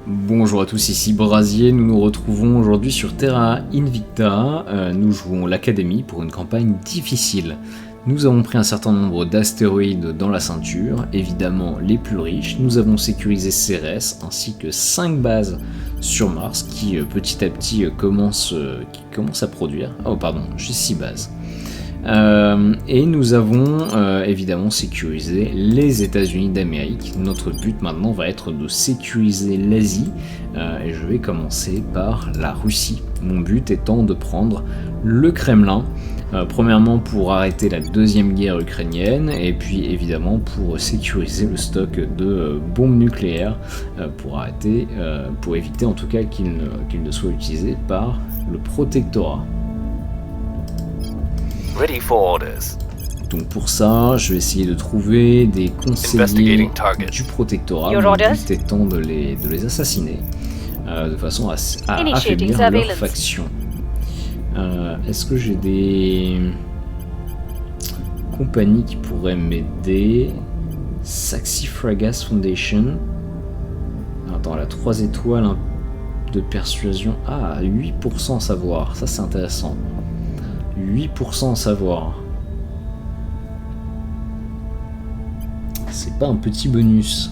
Bonjour à tous, ici Brasier, nous nous retrouvons aujourd'hui sur Terra Invicta, nous jouons l'Académie pour une campagne difficile. Nous avons pris un certain nombre d'astéroïdes dans la ceinture, évidemment les plus riches, nous avons sécurisé Cérès ainsi que 5 bases sur Mars qui petit à petit commencent à produire. Oh pardon, j'ai 6 bases. Et nous avons évidemment sécurisé les États-Unis d'Amérique. Notre but maintenant va être de sécuriser l'Asie et je vais commencer par la Russie. Mon but étant de prendre le Kremlin, premièrement pour arrêter la deuxième guerre ukrainienne et puis évidemment pour sécuriser le stock de bombes nucléaires pour éviter en tout cas qu'il ne soit utilisé par le protectorat. Ready for orders. Donc pour ça, je vais essayer de trouver des conseillers du protectorat, mon but étant de les assassiner, de façon à affaiblir leur faction. Est-ce que j'ai des compagnies qui pourraient m'aider? Saxifragas Foundation. Attends, elle a 3 étoiles de persuasion. Ah, 8% savoir, ça c'est intéressant. 8% savoir. C'est pas un petit bonus.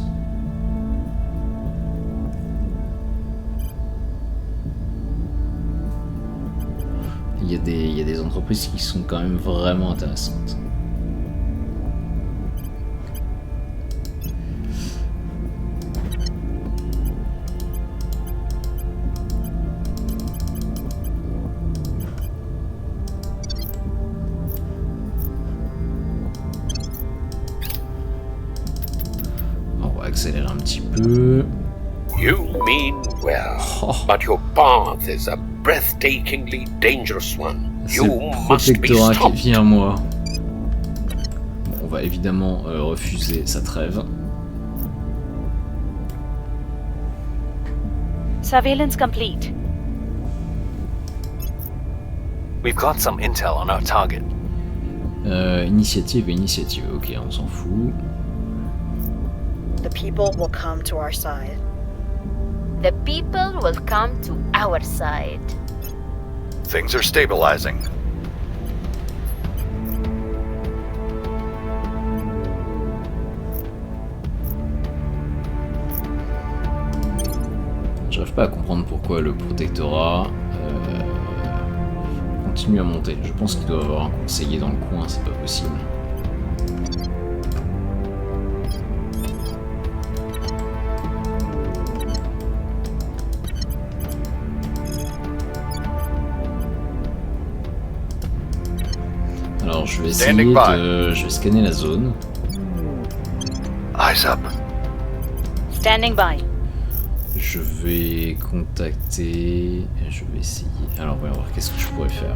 Il y a des entreprises qui sont quand même vraiment intéressantes. Accélérer un petit peu. You mean well, but your path is a breathtakingly dangerous one. You must be stopped. Qui vient à moi. Bon, on va évidemment refuser sa trêve. Surveillance complete. We've got some intel on our target. Initiative, ok, on s'en fout. The people will come to our side. The people will come to our side. Things are stabilizing. J'arrive pas à comprendre pourquoi le protectorat continue à monter. Je pense qu'il doit y avoir un conseiller dans le coin, c'est pas possible. Alors je vais essayer je vais scanner la zone. Eyes up. Standing by. Je vais contacter. Je vais essayer. Alors voyons voir qu'est-ce que je pourrais faire.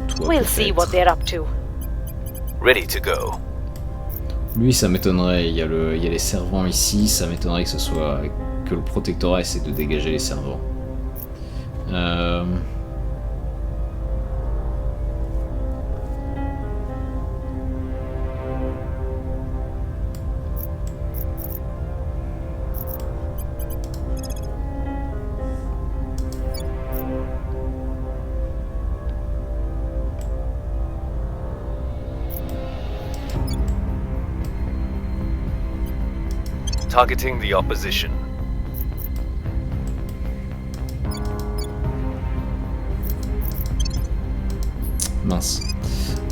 Toi, we'll see what they're up to. Ready to go. Lui, ça m'étonnerait. Il y a les servants ici. Ça m'étonnerait que le protectorat essaie de dégager les servants. Targeting the opposition. Mince.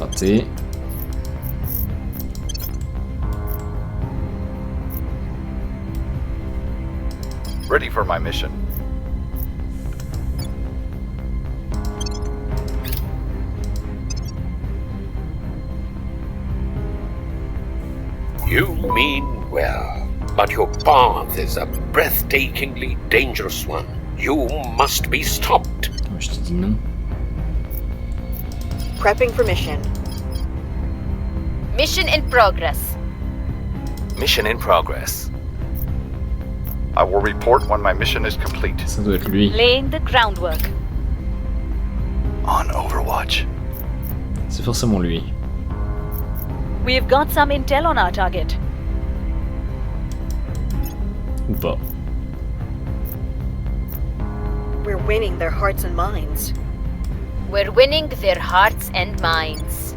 Raté. Ready for my mission. You mean well, but your path is a breathtakingly dangerous one. You must be stopped. Je te dis non. Prepping for mission. Mission in progress. Mission in progress. I will report when my mission is complete. Ça doit être lui. Laying the groundwork. On Overwatch. C'est forcément lui. We've got some intel on our target. Ou pas. We're winning their hearts and minds. We're winning their hearts and minds.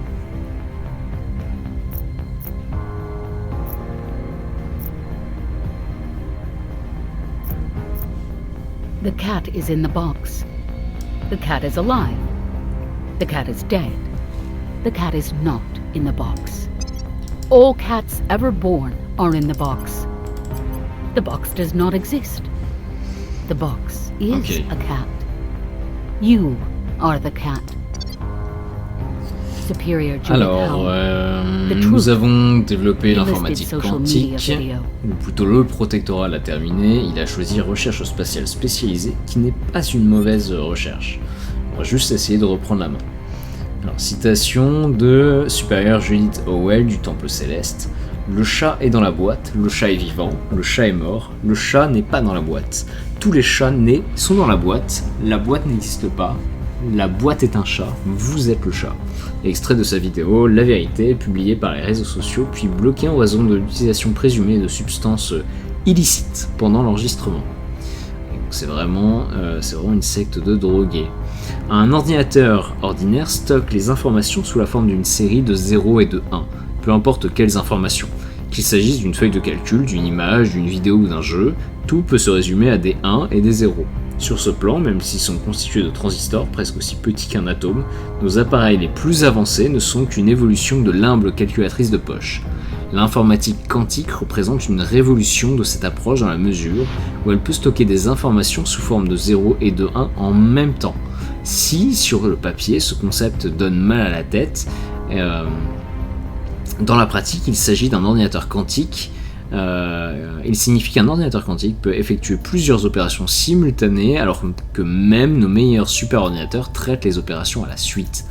The cat is in the box. The cat is alive. The cat is dead. The cat is not in the box. All cats ever born are in the box. The box does not exist. The box is Okay. a cat. You are the cat. Superior Judith Alors, Howard. nous avons développé Enlisted l'informatique social media quantique, video. ou plutôt le protectorat l'a terminé, il a choisi recherche spatiale spécialisée, qui n'est pas une mauvaise recherche. On va juste essayer de reprendre la main. Alors, citation de supérieure Judith Howell du Temple Céleste. Le chat est dans la boîte, le chat est vivant, le chat est mort, le chat n'est pas dans la boîte. Tous les chats nés sont dans la boîte n'existe pas, la boîte est un chat, vous êtes le chat. Extrait de sa vidéo La vérité, publiée par les réseaux sociaux, puis bloquée en raison de l'utilisation présumée de substances illicites pendant l'enregistrement. C'est vraiment une secte de drogués. Un ordinateur ordinaire stocke les informations sous la forme d'une série de 0 et de 1, peu importe quelles informations. Qu'il s'agisse d'une feuille de calcul, d'une image, d'une vidéo ou d'un jeu, tout peut se résumer à des 1 et des 0. Sur ce plan, même s'ils sont constitués de transistors presque aussi petits qu'un atome, nos appareils les plus avancés ne sont qu'une évolution de l'humble calculatrice de poche. L'informatique quantique représente une révolution de cette approche dans la mesure où elle peut stocker des informations sous forme de 0 et de 1 en même temps. Si, sur le papier, ce concept donne mal à la tête, dans la pratique, il s'agit d'un ordinateur quantique. Il signifie qu'un ordinateur quantique peut effectuer plusieurs opérations simultanées alors que même nos meilleurs superordinateurs traitent les opérations à la suite.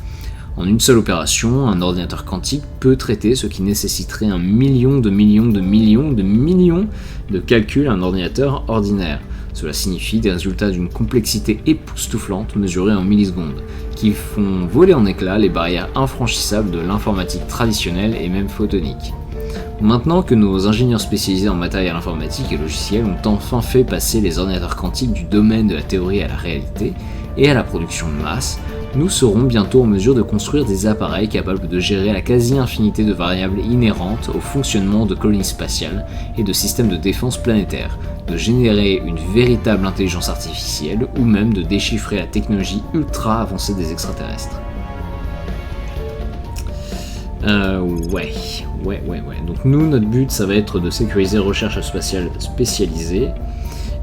En une seule opération, un ordinateur quantique peut traiter ce qui nécessiterait un million de calculs à un ordinateur ordinaire. Cela signifie des résultats d'une complexité époustouflante mesurée en millisecondes, qui font voler en éclats les barrières infranchissables de l'informatique traditionnelle et même photonique. Maintenant que nos ingénieurs spécialisés en matériel informatique et logiciel ont enfin fait passer les ordinateurs quantiques du domaine de la théorie à la réalité et à la production de masse, nous serons bientôt en mesure de construire des appareils capables de gérer la quasi-infinité de variables inhérentes au fonctionnement de colonies spatiales et de systèmes de défense planétaires, de générer une véritable intelligence artificielle ou même de déchiffrer la technologie ultra avancée des extraterrestres. Ouais. Donc nous, notre but, ça va être de sécuriser recherche spatiale spécialisée.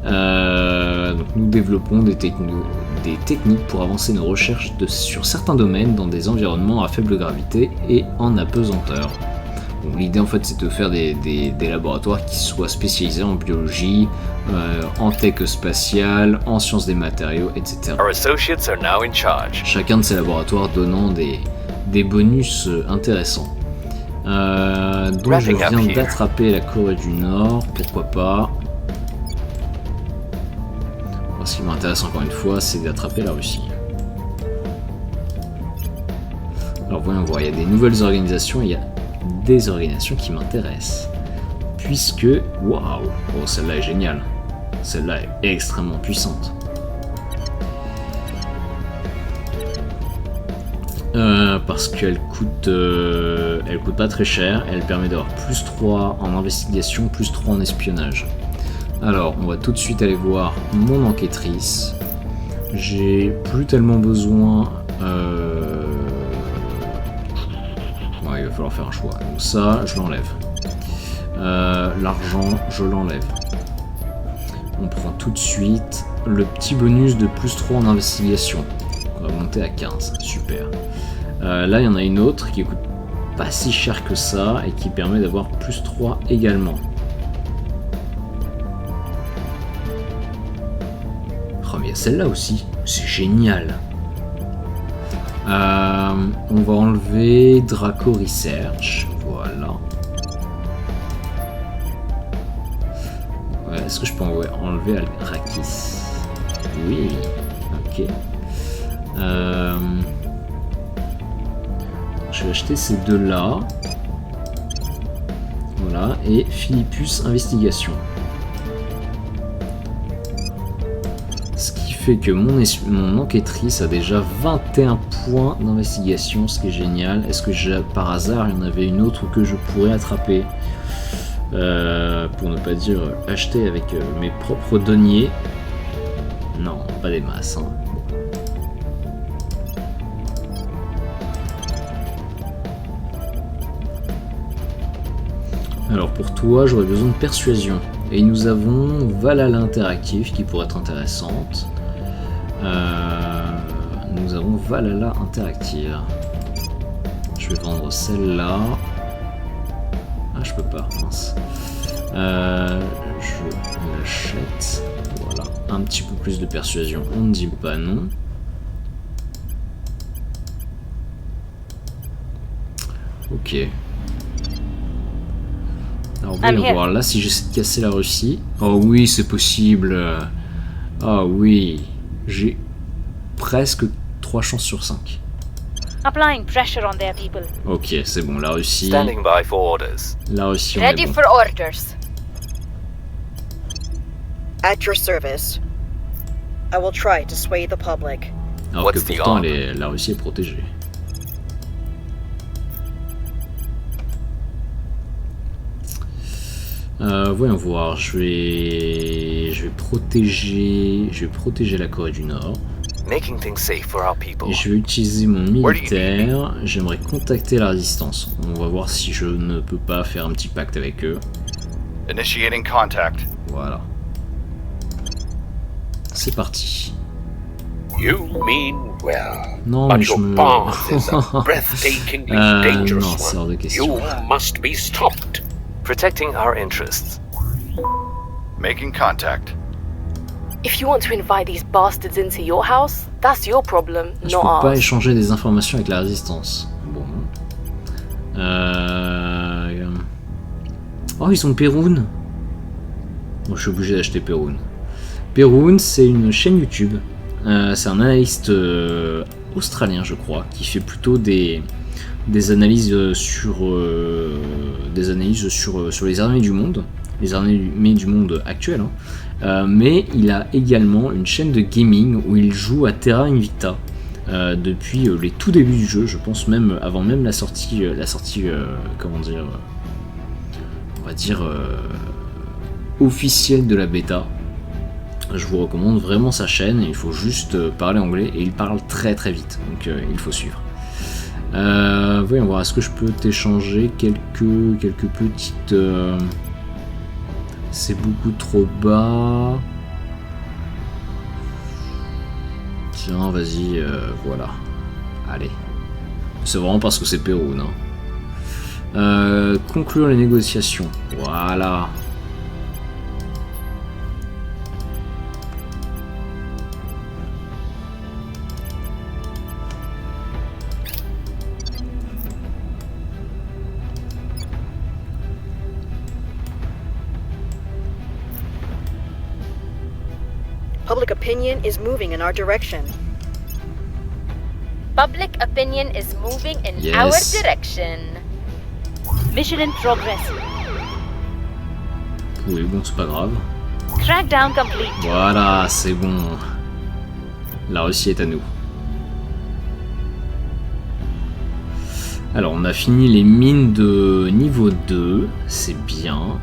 Donc nous développons des techniques pour avancer nos recherches sur certains domaines dans des environnements à faible gravité et en apesanteur. Bon, l'idée en fait c'est de faire des laboratoires qui soient spécialisés en biologie, en tech spatiale, en sciences des matériaux, etc. Our associates are now in charge. Chacun de ces laboratoires donnant des bonus intéressants. Donc je viens d'attraper la Corée du Nord, pourquoi pas. Ce qui m'intéresse encore une fois, c'est d'attraper la Russie. Alors voyons voir, il y a des nouvelles organisations, il y a des organisations qui m'intéressent. Puisque, waouh, oh, celle-là est géniale. Celle-là est extrêmement puissante. Parce qu'elle coûte pas très cher, elle permet d'avoir plus 3 en investigation, plus 3 en espionnage. Alors, on va tout de suite aller voir mon enquêtrice. J'ai plus tellement besoin... Ouais, il va falloir faire un choix. Donc ça, je l'enlève. L'argent, je l'enlève. On prend tout de suite le petit bonus de plus 3 en investigation. On va monter à 15, super. Là, il y en a une autre qui coûte pas si cher que ça et qui permet d'avoir plus 3 également. Oh, mais il y a celle-là aussi, c'est génial. On va enlever Draco Research, voilà. Ouais, est-ce que je peux enlever Arrakis? Oui, ok. je vais acheter ces deux-là. Voilà, et Philippus Investigation. Ce qui fait que mon enquêtrice a déjà 21 points d'investigation, ce qui est génial. Est-ce que par hasard, il y en avait une autre que je pourrais attraper pour ne pas dire acheter avec mes propres deniers? Non, pas des masses. Hein. Alors pour toi, j'aurais besoin de persuasion. Et nous avons Valhalla Interactive qui pourrait être intéressante. Nous avons Valhalla Interactive. Je vais vendre celle-là. Ah, je peux pas, mince. Je l'achète. Voilà, un petit peu plus de persuasion. On ne dit pas non. Ok. Alors voyons voir, là si j'essaie de casser la Russie... Oh oui, c'est possible. Ah oui, j'ai presque 3 chances sur 5. Applying pressure on their people. Ok, c'est bon, la Russie... Standing by for orders. La Russie, on Ready est bon. for orders. At your service. I will try to sway the public. Alors What's que the pourtant, arm? la Russie est protégée. Voyons voir, je vais protéger la Corée du Nord. Making things safe for our people. Et je vais utiliser mon militaire. J'aimerais contacter la résistance. On va voir si je ne peux pas faire un petit pacte avec eux. Initiating contact. Voilà. C'est parti. You mean well. Non, But mais je your me... path is a breathtakingly non, dangerous c'est hors de one. question. You must be stopped. Protecting our interests. Making contact. If you want to invite these bastards into your house, that's your problem, Je not peux pas ours. échanger des informations avec la résistance. Bon. Oh, ils ont Perun. Bon, je suis obligé d'acheter Perun. Perun, c'est une chaîne YouTube. C'est un analyste australien, je crois, qui fait plutôt des analyses sur les armées du monde, les armées du monde actuelles. Hein. Mais il a également une chaîne de gaming où il joue à Terra Invicta depuis les tout débuts du jeu, je pense même avant même la sortie comment dire, on va dire officielle de la bêta. Je vous recommande vraiment sa chaîne, il faut juste parler anglais et il parle très très vite, donc il faut suivre. Voyons voir, est-ce que je peux t'échanger quelques petites... C'est beaucoup trop bas. Tiens, vas-y, voilà. Allez. C'est vraiment parce que c'est Pérou, non ? Conclure les négociations. Voilà. Public opinion is moving in our direction. Public opinion is moving in Yes. our direction. Mission in progress. Oui, bon, c'est pas grave. Crackdown complete. Voilà, c'est bon. La Russie est à nous. Alors, on a fini les mines de niveau 2. C'est bien.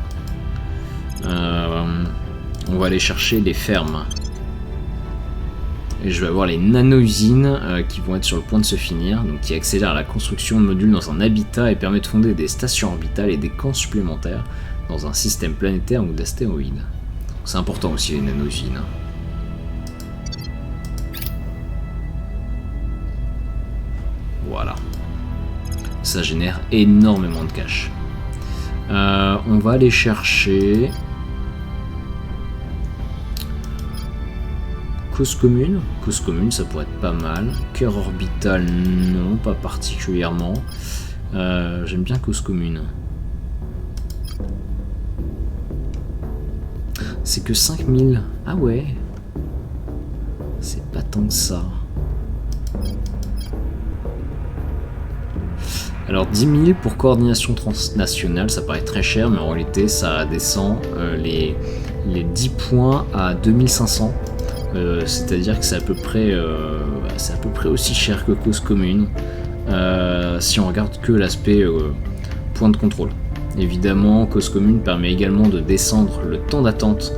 On va aller chercher les fermes. Et je vais avoir les nano-usines qui vont être sur le point de se finir, donc qui accélèrent la construction de modules dans un habitat et permettent de fonder des stations orbitales et des camps supplémentaires dans un système planétaire ou d'astéroïdes. C'est important aussi les nano-usines. Voilà. Ça génère énormément de cash. On va aller chercher... Cause commune, ça pourrait être pas mal. Cœur orbital, non, pas particulièrement. J'aime bien cause commune. C'est que 5000. Ah ouais. C'est pas tant que ça. Alors 10 000 pour coordination transnationale, ça paraît très cher, mais en réalité ça descend les 10 points à 2500. C'est-à-dire que c'est à peu près aussi cher que cause commune si on regarde que l'aspect point de contrôle. Évidemment, cause commune permet également de descendre le temps d'attente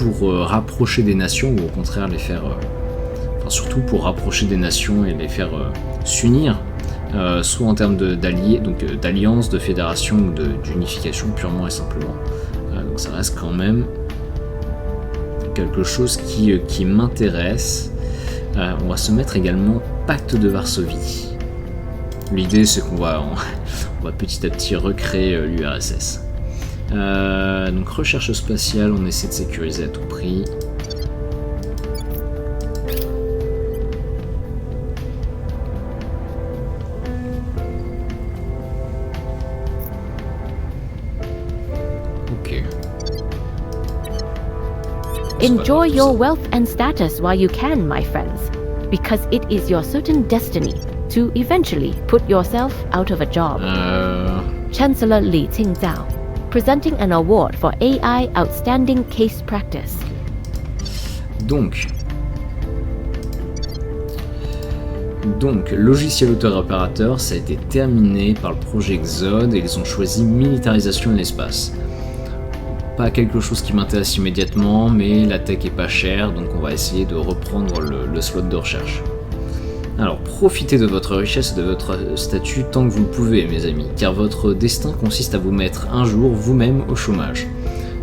pour rapprocher des nations ou au contraire les faire, surtout pour rapprocher des nations et les faire s'unir, soit en termes d'alliance, de fédération ou d'unification purement et simplement. Donc ça reste quand même quelque chose qui m'intéresse. On va se mettre également Pacte de Varsovie. L'idée c'est qu'on va petit à petit recréer l'URSS. Donc recherche spatiale, on essaie de sécuriser à tout prix. Ok. Enjoy your wealth and status while you can, my friends, because it is your certain destiny to eventually put yourself out of a job. Chancellor Li Qingzhao, presenting an award for AI Outstanding Case Practice. Donc, logiciel auteur-opérateur, ça a été terminé par le projet Exode et ils ont choisi militarisation de l'espace. Pas quelque chose qui m'intéresse immédiatement, mais la tech est pas chère, donc on va essayer de reprendre le slot de recherche. Alors, profitez de votre richesse et de votre statut tant que vous le pouvez, mes amis, car votre destin consiste à vous mettre un jour vous-même au chômage.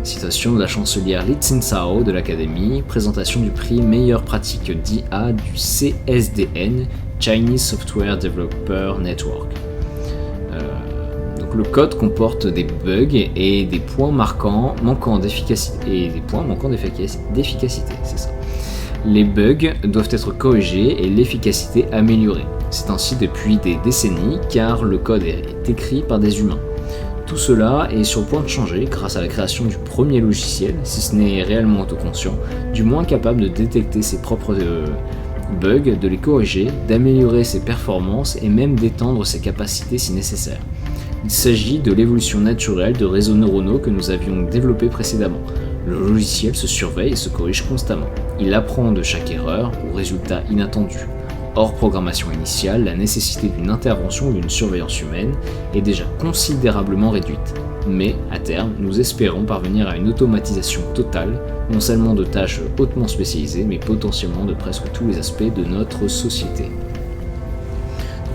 Citation de la chancelière Li Qingzhao de l'Académie, présentation du prix Meilleure pratique d'IA du CSDN, Chinese Software Developer Network. Donc le code comporte des bugs et des points manquant d'efficacité, c'est ça. Les bugs doivent être corrigés et l'efficacité améliorée. C'est ainsi depuis des décennies car le code est écrit par des humains. Tout cela est sur le point de changer grâce à la création du premier logiciel, si ce n'est réellement autoconscient, du moins capable de détecter ses propres bugs, de les corriger, d'améliorer ses performances et même d'étendre ses capacités si nécessaire. Il s'agit de l'évolution naturelle de réseaux neuronaux que nous avions développés précédemment. Le logiciel se surveille et se corrige constamment. Il apprend de chaque erreur ou résultat inattendu. Hors programmation initiale, la nécessité d'une intervention ou d'une surveillance humaine est déjà considérablement réduite. Mais, à terme, nous espérons parvenir à une automatisation totale, non seulement de tâches hautement spécialisées, mais potentiellement de presque tous les aspects de notre société.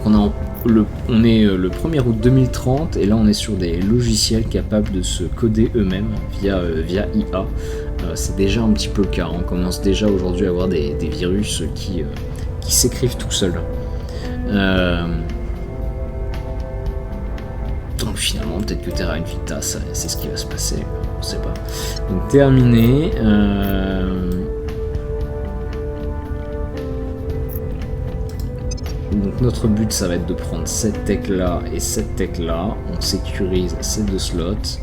Donc on est le 1er août 2030 et là on est sur des logiciels capables de se coder eux-mêmes via IA. C'est déjà un petit peu le cas, on commence déjà aujourd'hui à avoir des virus qui s'écrivent tout seuls. Donc finalement peut-être que Terra Invicta c'est ce qui va se passer, on sait pas. Donc terminé. Donc notre but ça va être de prendre cette tech là et cette tech là, on sécurise ces deux slots.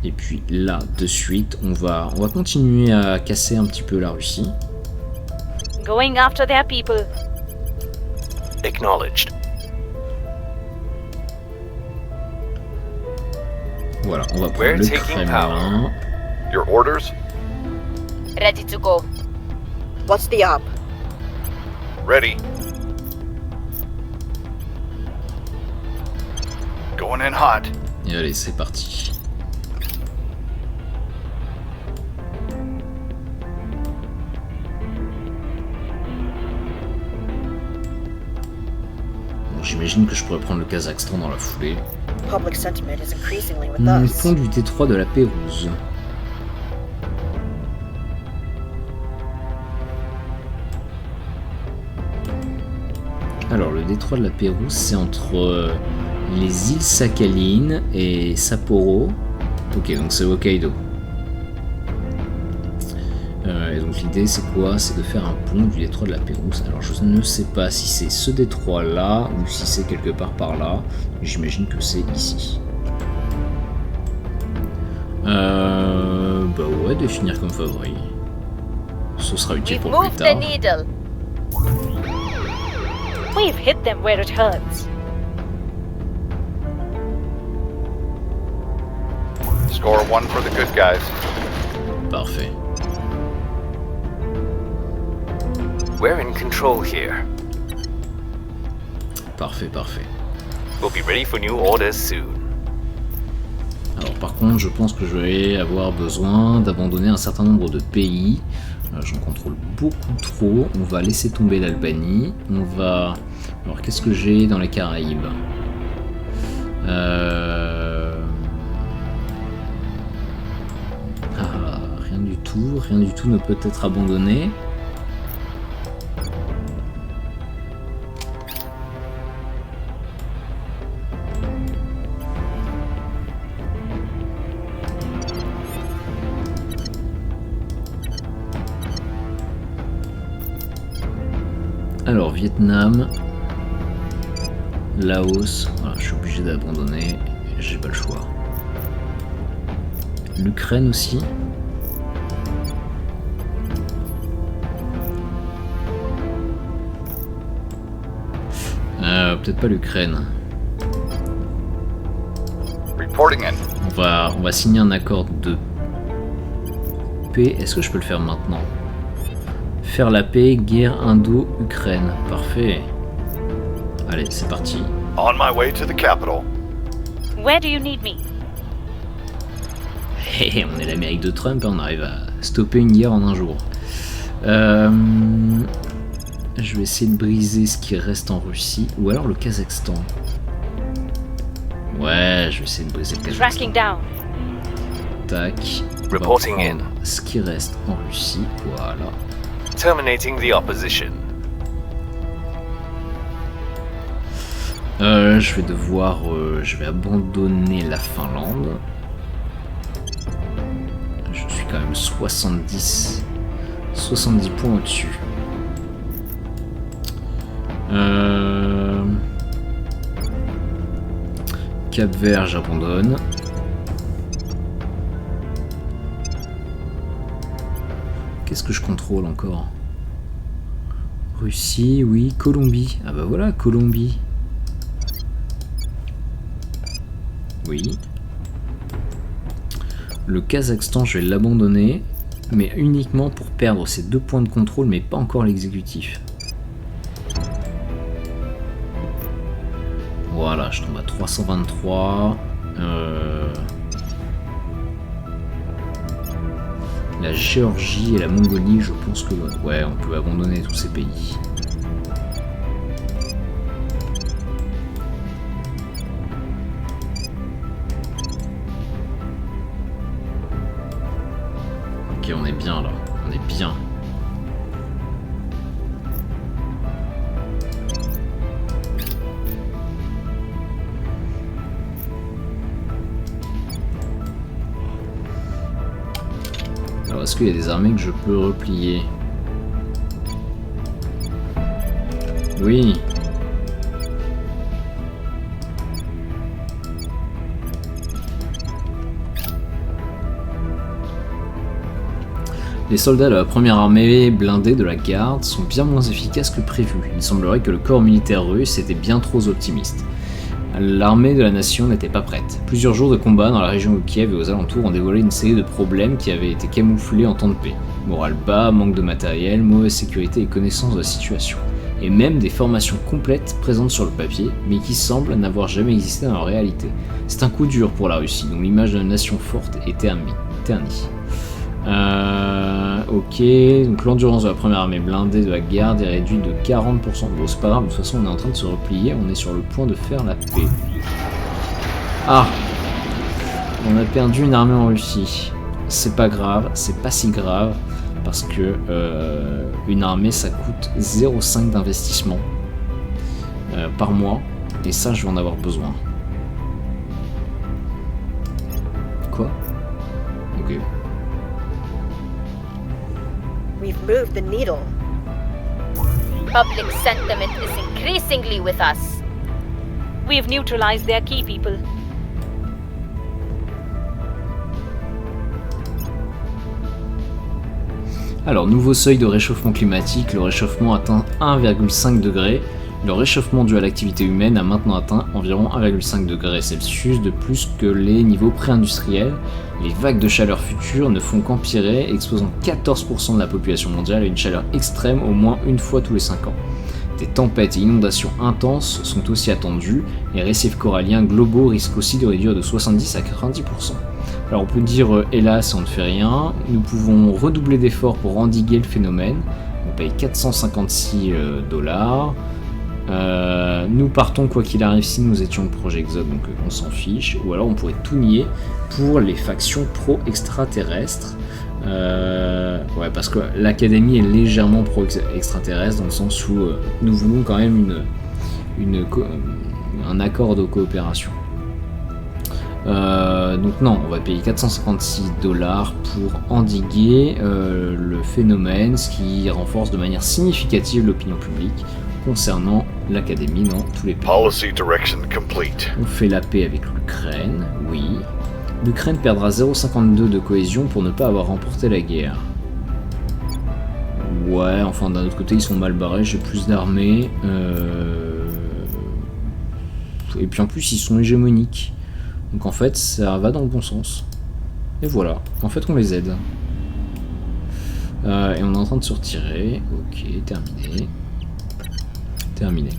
Et puis là de suite on va continuer à casser un petit peu la Russie. Going after their people. Acknowledged. Voilà, on va prendre le Kremlin. Your orders? Ready to go. What's the op? Ready. Going in hot. Et allez, c'est parti. Bon, j'imagine que je pourrais prendre le Kazakhstan dans la foulée. Public sentiment is increasingly with us. Pont du détroit de la Pérouse. Alors, le détroit de la Pérouse, c'est entre les îles Sakhalin et Sapporo. Ok, donc c'est Hokkaido. Et donc l'idée, c'est quoi? C'est de faire un pont du détroit de la Pérouse. Alors, je ne sais pas si c'est ce détroit-là ou si c'est quelque part par là. J'imagine que c'est ici. Bah ouais, définir comme favori. Ce sera utile We've pour plus moved tard. the needle. We've hit them where it hurts. Score 1 for the good guys. Parfait. We're in control here. Parfait, parfait. We'll be ready for new orders soon. Alors par contre, je pense que je vais avoir besoin d'abandonner un certain nombre de pays. J'en contrôle beaucoup trop. On va laisser tomber l'Albanie. On va... Alors qu'est-ce que j'ai dans les Caraïbes? Rien du tout ne peut être abandonné. Alors Vietnam, Laos, voilà, je suis obligé d'abandonner, j'ai pas le choix. L'Ukraine aussi. Peut-être pas l'Ukraine. Reporting in. On va signer un accord de paix. Est-ce que je peux le faire maintenant? Faire la paix, guerre Indo-Ukraine. Parfait. Allez, c'est parti. On my way to the capital. Where do you need me? Hey, on est l'Amérique de Trump, on arrive à stopper une guerre en un jour. Je vais essayer de briser ce qui reste en Russie, ou alors le Kazakhstan. Ouais, je vais essayer de briser le Kazakhstan. Tracking down. Tac. Reporting in. Ce qui reste en Russie, voilà. Terminating the opposition. Je vais devoir... je vais abandonner la Finlande. Je suis quand même 70 points au-dessus. Cap-Vert, j'abandonne. Qu'est-ce que je contrôle encore? Russie, oui. Colombie. Ah bah voilà, Colombie. Oui. Le Kazakhstan, je vais l'abandonner, mais uniquement pour perdre ces 2 points de contrôle, mais pas encore l'exécutif. Voilà, je tombe à 323. La Géorgie et la Mongolie, je pense que... Ouais, on peut abandonner tous ces pays. Ok, on est bien là. On est bien. Alors, est-ce qu'il y a des armées que je peux replier? Oui. Les soldats de la première armée blindée de la garde sont bien moins efficaces que prévu. Il semblerait que le corps militaire russe était bien trop optimiste. L'armée de la nation n'était pas prête. Plusieurs jours de combat dans la région de Kiev et aux alentours ont dévoilé une série de problèmes qui avaient été camouflés en temps de paix. Morale bas, manque de matériel, mauvaise sécurité et connaissance de la situation. Et même des formations complètes présentes sur le papier, mais qui semblent n'avoir jamais existé dans la réalité. C'est un coup dur pour la Russie, dont l'image d'une nation forte est ternie. Ok, donc l'endurance de la première armée blindée de la garde est réduite de 40%. Bon, c'est pas grave, de toute façon on est en train de se replier, on est sur le point de faire la paix. Ah! On a perdu une armée en Russie. C'est pas grave, c'est pas si grave, parce que une armée ça coûte 0,5 d'investissement par mois, et ça je vais en avoir besoin. Quoi? Ok. We've moved the needle. Public sentiment is increasingly with us. We've neutralized their key people. Alors, nouveau seuil de réchauffement climatique, le réchauffement atteint 1,5 degré. Le réchauffement dû à l'activité humaine a maintenant atteint environ 1,5 degré Celsius de plus que les niveaux pré-industriels. Les vagues de chaleur futures ne font qu'empirer, exposant 14% de la population mondiale à une chaleur extrême au moins une fois tous les 5 ans. Des tempêtes et inondations intenses sont aussi attendues, les récifs coralliens globaux risquent aussi de réduire de 70 à 90%. Alors on peut dire hélas on ne fait rien, nous pouvons redoubler d'efforts pour endiguer le phénomène, on paye 456 $. Nous partons quoi qu'il arrive si nous étions le projet Exode, donc on s'en fiche, ou alors on pourrait tout nier pour les factions pro-extraterrestres. Ouais, parce que l'académie est légèrement pro-extraterrestre dans le sens où nous voulons quand même un accord de coopération. Donc non, on va payer 456 $ pour endiguer le phénomène, ce qui renforce de manière significative l'opinion publique concernant l'académie dans tous les pays. Policy direction complete. On fait la paix avec l'Ukraine, oui. L'Ukraine perdra 0,52 de cohésion pour ne pas avoir remporté la guerre. Ouais, enfin d'un autre côté ils sont mal barrés, j'ai plus d'armées. Et puis en plus ils sont hégémoniques. Donc en fait ça va dans le bon sens. Et voilà, en fait on les aide. Et on est en train de se retirer. Ok, terminé. Terminé.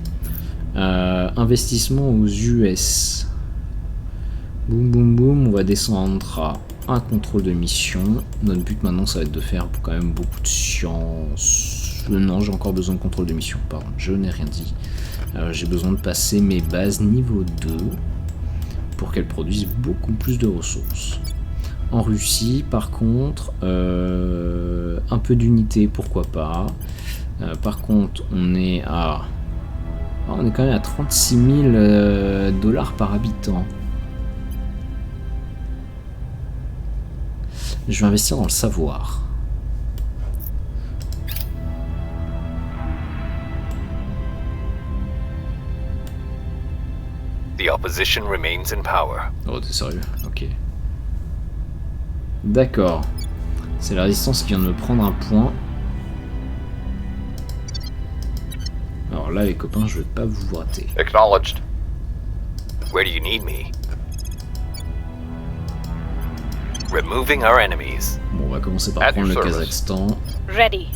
Investissement aux US. Boum boum boum, on va descendre à un contrôle de mission. Notre but maintenant ça va être de faire quand même beaucoup de science. Non, j'ai encore besoin de contrôle de mission, pardon, je n'ai rien dit. J'ai besoin de passer mes bases niveau 2 pour qu'elles produisent beaucoup plus de ressources. En Russie par contre, un peu d'unité pourquoi pas. Par contre on est à... on est quand même à 36 000 $ par habitant. Je vais investir dans le savoir. The opposition remains in power. Oh, t'es sérieux? Ok. D'accord. C'est la résistance qui vient de me prendre un point. Alors là, les copains, je vais pas vous rater. Acknowledged. Where do you need me? Removing our enemies. Bon, on va commencer par At prendre le your service. Kazakhstan. Ready.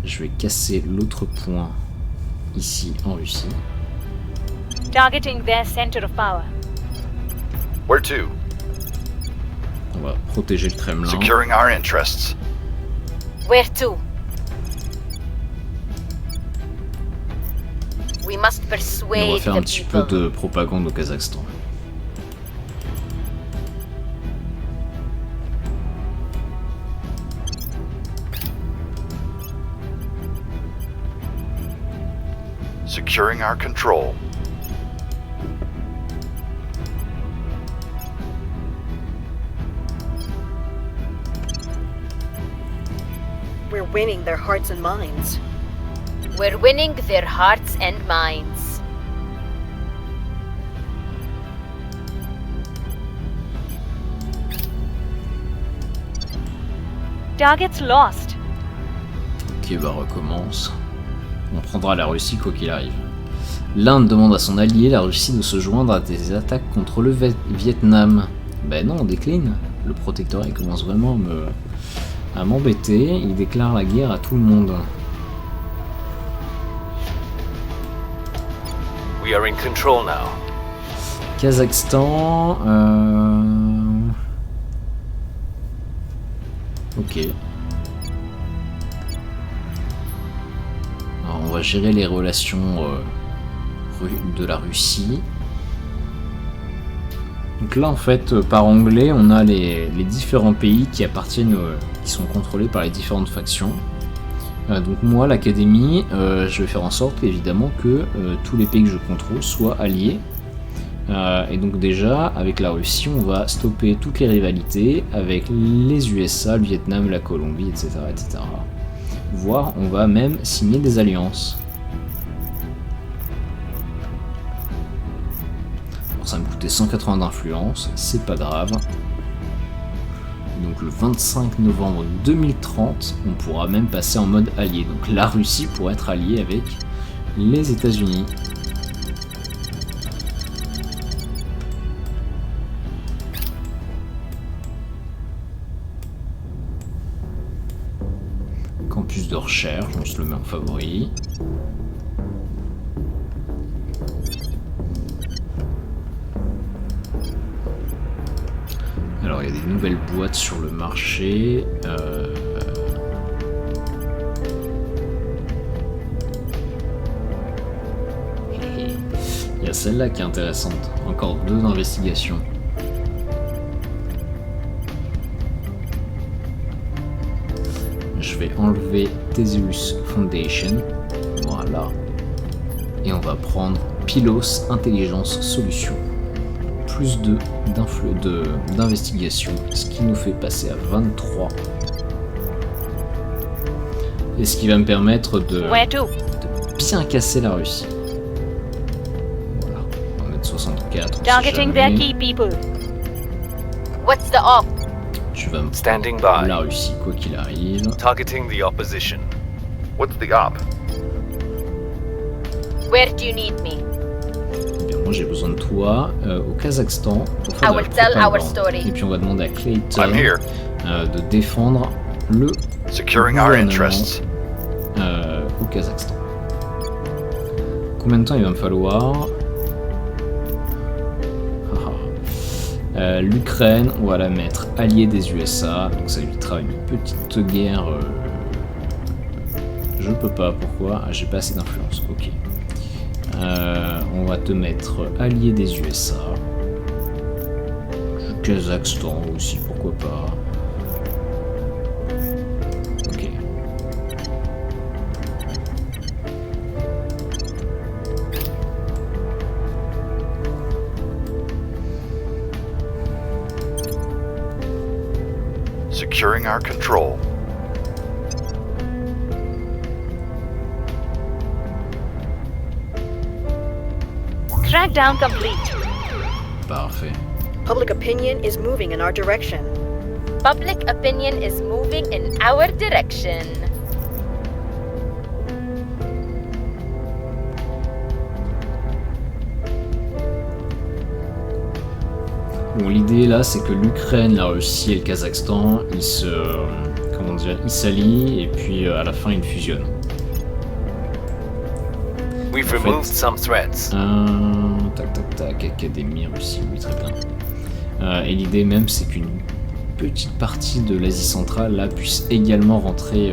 Je vais casser l'autre point ici en Russie. Targeting their center of power. Where to? On va protéger le Kremlin. Securing our interests. Where to? We must Et on va persuade faire un the petit peu people. de propagande au Kazakhstan. Securing our control. We're winning their hearts and minds. We're winning their hearts and minds. Targets lost. Ok, bah recommence. On prendra la Russie quoi qu'il arrive. L'Inde demande à son allié, la Russie, de se joindre à des attaques contre le Vietnam. Ben non, on décline. Le protectorat il commence vraiment à m'embêter. Il déclare la guerre à tout le monde. We are in control now. Kazakhstan. Ok. Alors, on va gérer les relations de la Russie. Donc là en fait par onglet on a les différents pays qui appartiennent, qui sont contrôlés par les différentes factions. Donc moi l'académie, je vais faire en sorte évidemment que tous les pays que je contrôle soient alliés. Et donc déjà avec la Russie on va stopper toutes les rivalités avec les USA, le Vietnam, la Colombie, etc. etc. Voire on va même signer des alliances. Alors ça me coûtait 180 d'influence, c'est pas grave. Donc le 25 novembre 2030, on pourra même passer en mode allié. Donc la Russie pourrait être alliée avec les États-Unis. Campus de recherche, on se le met en favori. Alors il y a des nouvelles boîtes sur le marché. Il y a celle-là qui est intéressante. Encore 2 d'investigation. Je vais enlever Theseus Foundation. Voilà. Et on va prendre Pylos Intelligence Solutions. Plus 2 d'investigation, ce qui nous fait passer à 23. Et ce qui va me permettre de bien casser la Russie. Voilà, on va mettre 64. Targeting their key people. What's the op? Tu vas me Standing prendre by. la Russie, quoi qu'il arrive. Targeting the opposition. What's the op? Where do you need me? Eh bien, moi j'ai besoin de toi au Kazakhstan pour faire I de la will tell our propagande. story. Et puis on va demander à Clayton I'm here. de défendre le Securing our gouvernement, interests. au Kazakhstan. Combien de temps il va me falloir? L'Ukraine, on va la mettre alliée des USA, donc ça évitera une petite guerre. Je peux pas, pourquoi? Ah, j'ai pas assez d'influence, ok. On va te mettre allié des USA. Du Kazakhstan aussi, pourquoi pas. Ok. Securing our control. Trackdown complete. Parfait. Public opinion is moving in our direction. Public opinion is moving in our direction. Bon, l'idée là, c'est que l'Ukraine, la Russie et le Kazakhstan, ils s'allient et puis à la fin ils fusionnent. We've En fait, removed some threats. Tac, Académie Russie, oui, très bien. Et l'idée même, c'est qu'une petite partie de l'Asie centrale là puisse également rentrer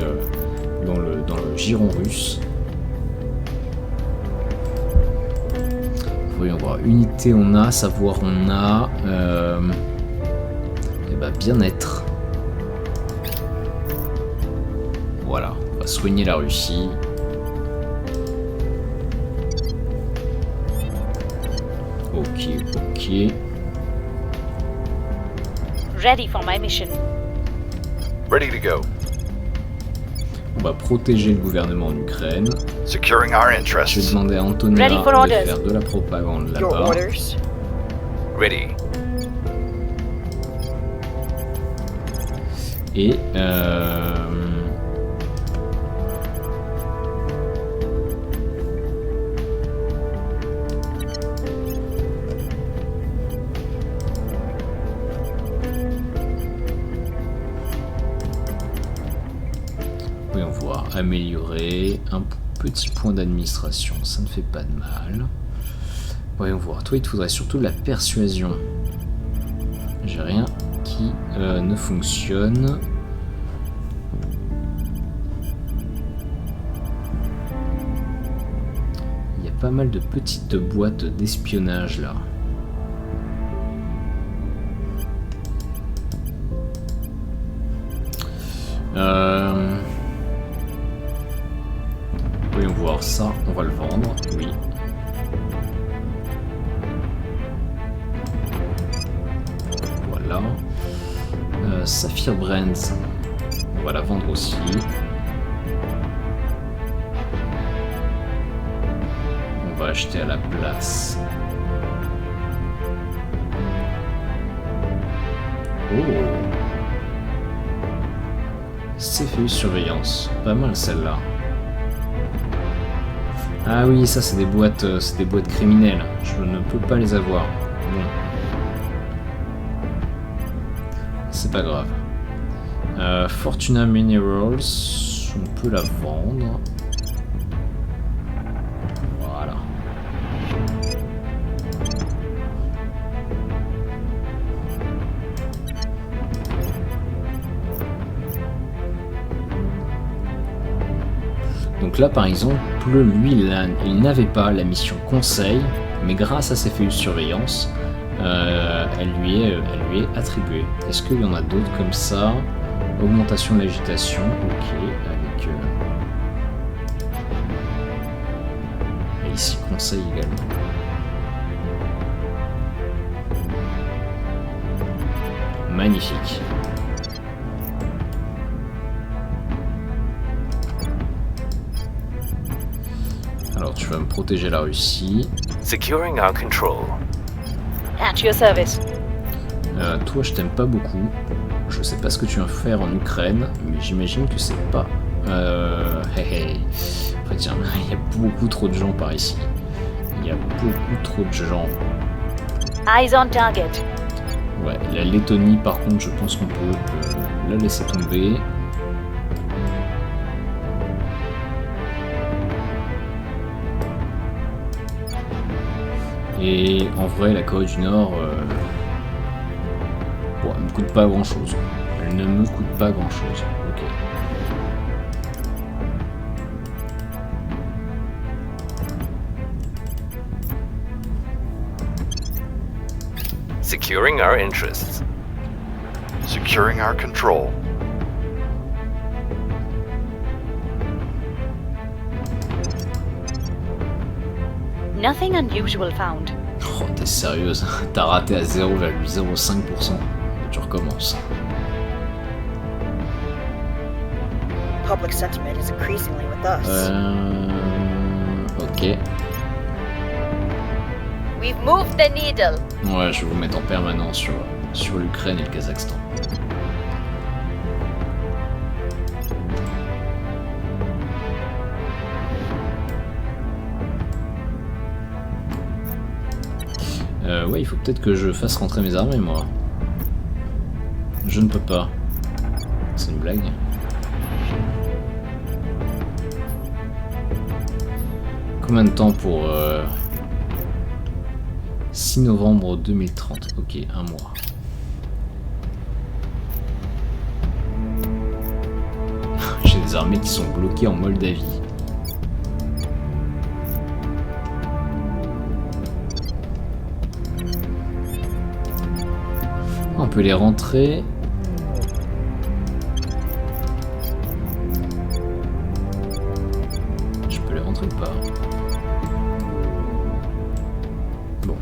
dans le giron russe. Voyons voir, unité on a, savoir on a, et bah bien-être. Voilà, on va soigner la Russie. Ok. Ready for my mission. Ready to go. On va protéger le gouvernement en Ukraine. Securing our Je vais interests. demander à Antonia Ready for de orders. faire de la propagande Your là-bas. orders? Ready. Et voyons voir, améliorer un petit point d'administration, ça ne fait pas de mal. Voyons voir, toi il te faudrait surtout de la persuasion. J'ai rien qui ne fonctionne. Il y a pas mal de petites boîtes d'espionnage là. Voyons voir ça, on va le vendre, oui. Voilà. Saphir Brands, on va la vendre aussi. On va acheter à la place. Oh! CFU surveillance, pas mal celle-là. Ah oui, ça c'est des boîtes criminelles. Je ne peux pas les avoir. Bon. C'est pas grave. Fortuna Minerals, on peut la vendre. Voilà. Donc là par exemple, lui il n'avait pas la mission conseil, mais grâce à ses feuilles de surveillance, elle lui est attribuée. Est-ce qu'il y en a d'autres comme ça? Augmentation de l'agitation, ok, avec... Et ici conseil également. Magnifique. Alors tu vas me protéger la Russie. Securing our control. At your service. Toi je t'aime pas beaucoup. Je sais pas ce que tu vas faire en Ukraine, mais j'imagine que c'est pas... hey. En fait, il y a beaucoup trop de gens par ici. Il y a beaucoup trop de gens. Eyes on target. Ouais, la Lettonie par contre, je pense qu'on peut la laisser tomber. Et en vrai, la Corée du Nord, elle me coûte pas grand chose. Elle ne me coûte pas grand chose. Ok. Securing our interests. Securing our control. Nothing unusual found. Oh, t'es sérieuse? T'as raté à 0,05%. Tu recommences. Public sentiment is increasingly with us. Ok. We've moved the needle. Ouais, je vais vous mettre en permanence sur l'Ukraine et le Kazakhstan. Ouais, il faut peut-être que je fasse rentrer mes armées, moi. Je ne peux pas. C'est une blague. Combien de temps pour... 6 novembre 2030. Ok, un mois. J'ai des armées qui sont bloquées en Moldavie. On peut les rentrer. Je peux les rentrer ou pas? Bon.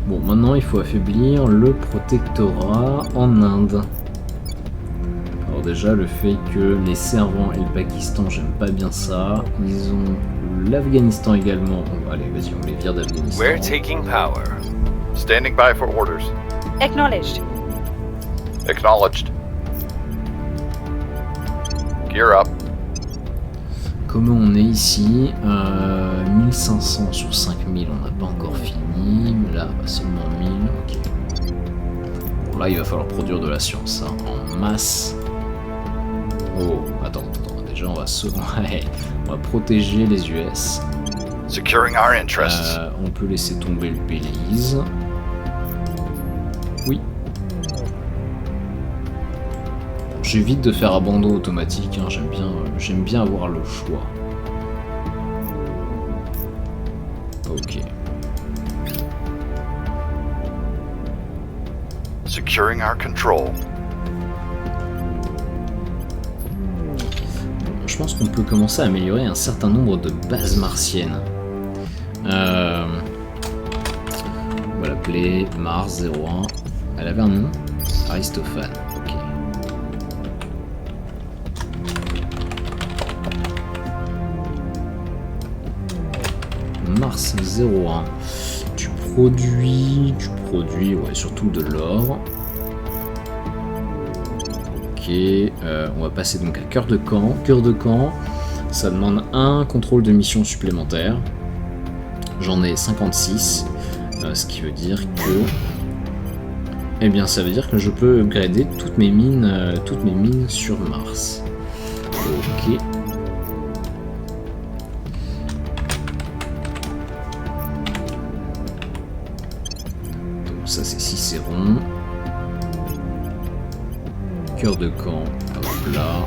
Bon, maintenant il faut affaiblir le protectorat en Inde. Alors déjà, le fait que les servants et le Pakistan, j'aime pas bien ça. Ils ont l'Afghanistan également. Oh, allez, vas-y, on les vire d'Afghanistan. We're taking power. Standing by for orders. Acknowledged. Acknowledged. Gear up. Comment on est ici? 1500 sur 5000, on n'a pas encore fini. Là, seulement 1000, ok. Bon, là, il va falloir produire de la science, hein, en masse. Oh, attends, déjà, on va protéger les US. Securing our interests. On peut laisser tomber le Belize. Oui. J'évite de faire abandon automatique, hein, j'aime bien avoir le choix. Ok. Securing our control. Je pense qu'on peut commencer à améliorer un certain nombre de bases martiennes. On va l'appeler Mars 01. Elle avait un nom? Aristophane. Ok. Mars 01. Tu produis, ouais, surtout de l'or. Ok, on va passer donc à cœur de camp. Cœur de camp, ça demande un contrôle de mission supplémentaire. J'en ai 56, ce qui veut dire que... Eh bien, ça veut dire que je peux upgrader toutes mes mines sur Mars. Ok. Donc ça c'est Cicéron. Cœur de camp, hop là.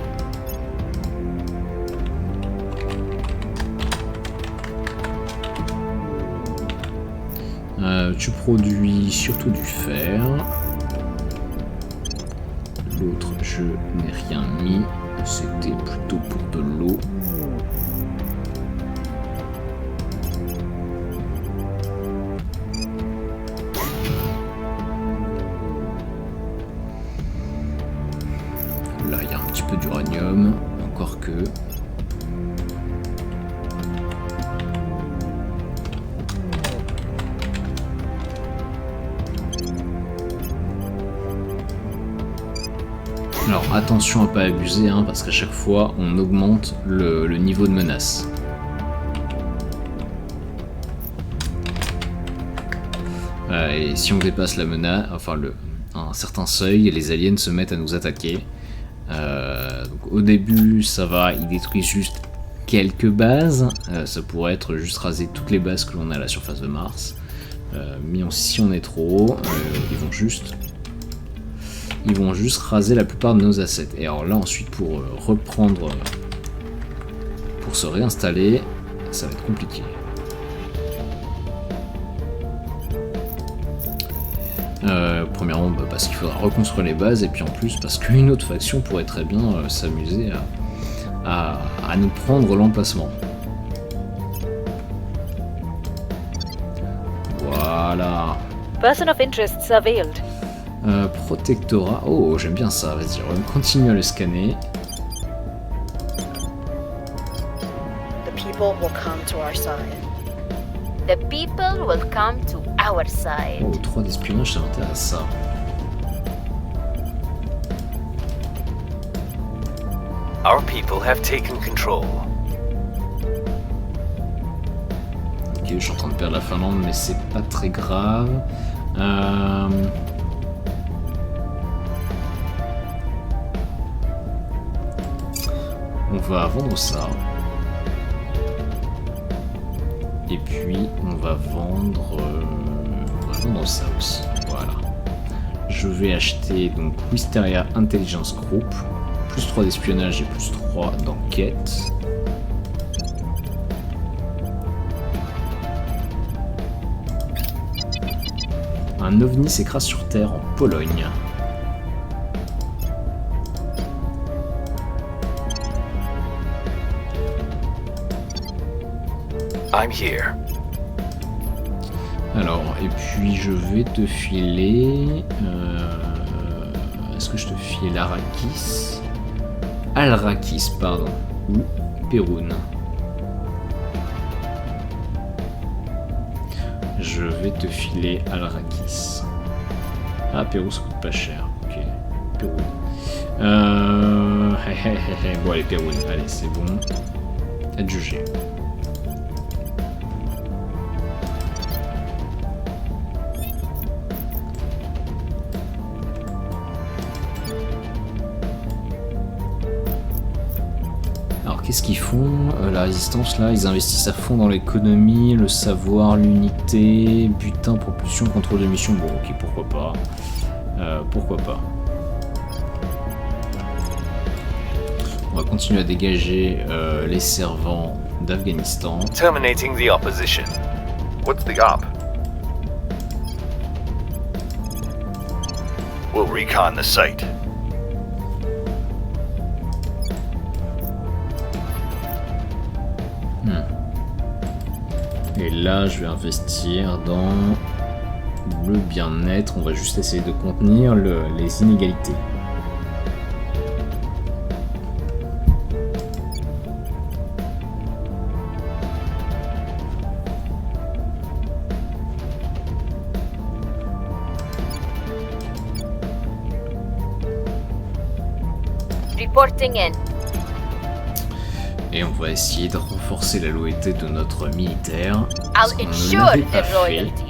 Tu produis surtout du fer. L'autre, je n'ai rien mis. C'était plutôt pour de l'eau. Là, il y a un petit peu d'uranium, encore que... Alors attention à pas abuser, hein, parce qu'à chaque fois on augmente le niveau de menace. Et si on dépasse la menace, enfin un certain seuil, les aliens se mettent à nous attaquer. Donc au début ça va, ils détruisent juste quelques bases, ça pourrait être juste raser toutes les bases que l'on a à la surface de Mars. Mais si on est trop haut, ils vont juste raser la plupart de nos assets. Et alors là ensuite pour reprendre, pour se réinstaller, ça va être compliqué. Premièrement parce qu'il faudra reconstruire les bases, et puis en plus parce qu'une autre faction pourrait très bien s'amuser à nous prendre l'emplacement. Voilà. Person of interest surveilled. Protectorat. Oh, j'aime bien ça. Vas-y, on continue à le scanner. The people will come to our side. The people will come to our side. Oh, 3 d'espionnage, ça m'intéresse ça. Our people have taken control. Ok, je suis en train de perdre la Finlande, mais c'est pas très grave. On va vendre ça. Et puis on va vendre ça aussi. Voilà. Je vais acheter donc Wisteria Intelligence Group, plus 3 d'espionnage et plus 3 d'enquête. Un ovni s'écrase sur Terre en Pologne. I'm here. Alors, et puis je vais te filer... Est-ce que je te file l'Arrakis? Al-Rakis, pardon. Ou Péroun. Je vais te filer Al-Rakis. Ah, Pérou, ça coûte pas cher. Ok, Péroun. Bon, allez, Péroun. Allez, c'est bon. Adjugé. Qu'est-ce qu'ils font? La résistance, là, ils investissent à fond dans l'économie, le savoir, l'unité, butin, propulsion, contrôle de mission. Bon, ok, pourquoi pas. Pourquoi pas. On va continuer à dégager les servants d'Afghanistan. Terminating the opposition. What's the op? We'll recon the site. Et là, je vais investir dans le bien-être. On va juste essayer de contenir les inégalités. reporting in. Et on va essayer de renforcer la loyauté de notre militaire. I'll On ne ensure l'avait pas their fait, loyalty.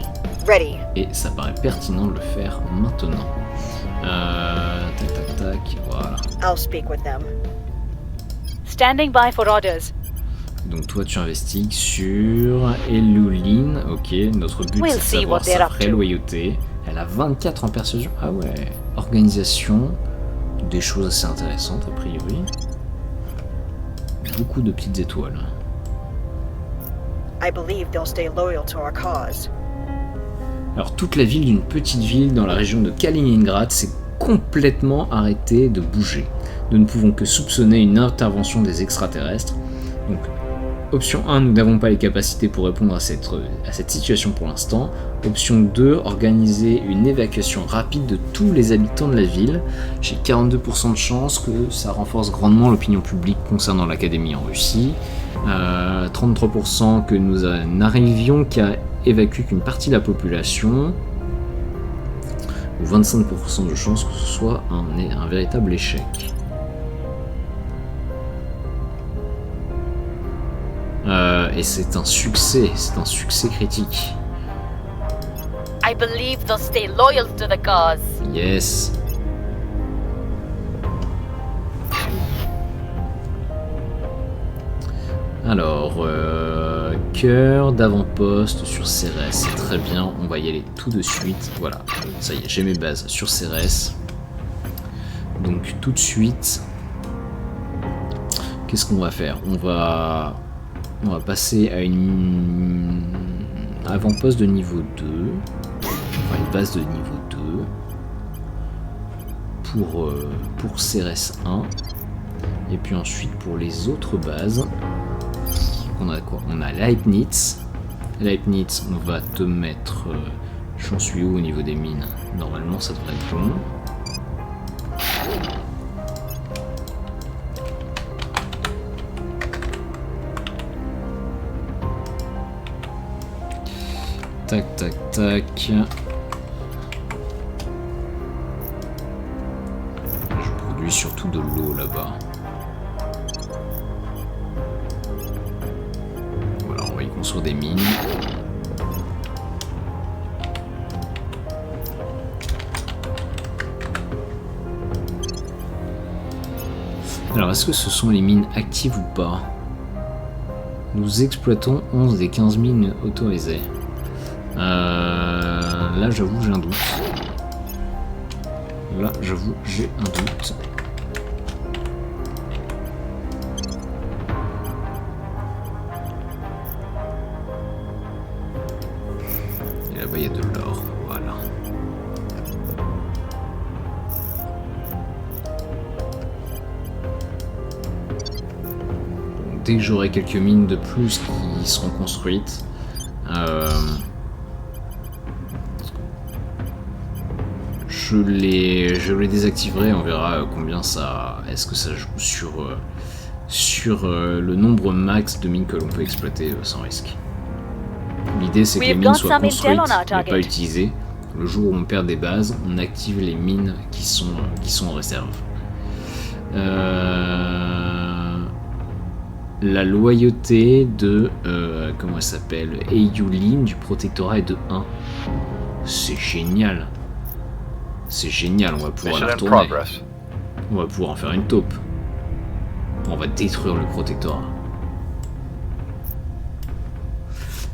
Ready. et ça paraît pertinent de le faire maintenant. Tac tac tac, voilà. I'll speak with them. Standing by for orders. Donc toi tu investigues sur Eluline, ok, notre but We'll c'est de see savoir what they're sa up vraie to. loyauté. Elle a 24 en persuasion, ah ouais. Organisation, des choses assez intéressantes a priori. Beaucoup de petites étoiles. I believe they'll stay loyal to our cause. Alors toute la ville d'une petite ville dans la région de Kaliningrad s'est complètement arrêtée de bouger. Nous ne pouvons que soupçonner une intervention des extraterrestres. Donc option 1, nous n'avons pas les capacités pour répondre à cette situation pour l'instant. Option 2, organiser une évacuation rapide de tous les habitants de la ville. J'ai 42% de chance que ça renforce grandement l'opinion publique concernant l'académie en Russie. 33% que nous n'arrivions qu'à évacuer qu'une partie de la population. Ou 25% de chance que ce soit un véritable échec. Et c'est un succès critique. I believe they'll stay loyal to the cause. Yes. Alors, cœur d'avant-poste sur Cérès, c'est très bien, on va y aller tout de suite. Voilà, ça y est, j'ai mes bases sur Cérès. Donc tout de suite, qu'est-ce qu'on va faire ? On va passer à une avant-poste de niveau 2, enfin une base de niveau 2 pour Cérès 1. Et puis ensuite pour les autres bases, on a quoi ? On a Leibniz. Leibniz, on va te mettre... j'en suis où au niveau des mines ? Normalement ça devrait être bon. Tac tac tac. Je produis surtout de l'eau là-bas. Voilà, on va y construire des mines. Alors, est-ce que ce sont les mines actives ou pas ? Nous exploitons 11 des 15 mines autorisées. Là, j'avoue, j'ai un doute. Et là-bas, il y a de l'or. Voilà. Donc, dès que j'aurai quelques mines de plus qui seront construites, je les désactiverai, on verra combien ça... Est-ce que ça joue sur le nombre max de mines que l'on peut exploiter sans risque. L'idée c'est que les mines soient construites mais pas utilisées. Le jour où on perd des bases, on active les mines qui sont en réserve. La loyauté de... comment elle s'appelle ? Eiyulin du protectorat est de 1. C'est génial. C'est génial, on va pouvoir la retourner. On va pouvoir en faire une taupe. On va détruire le protectorat.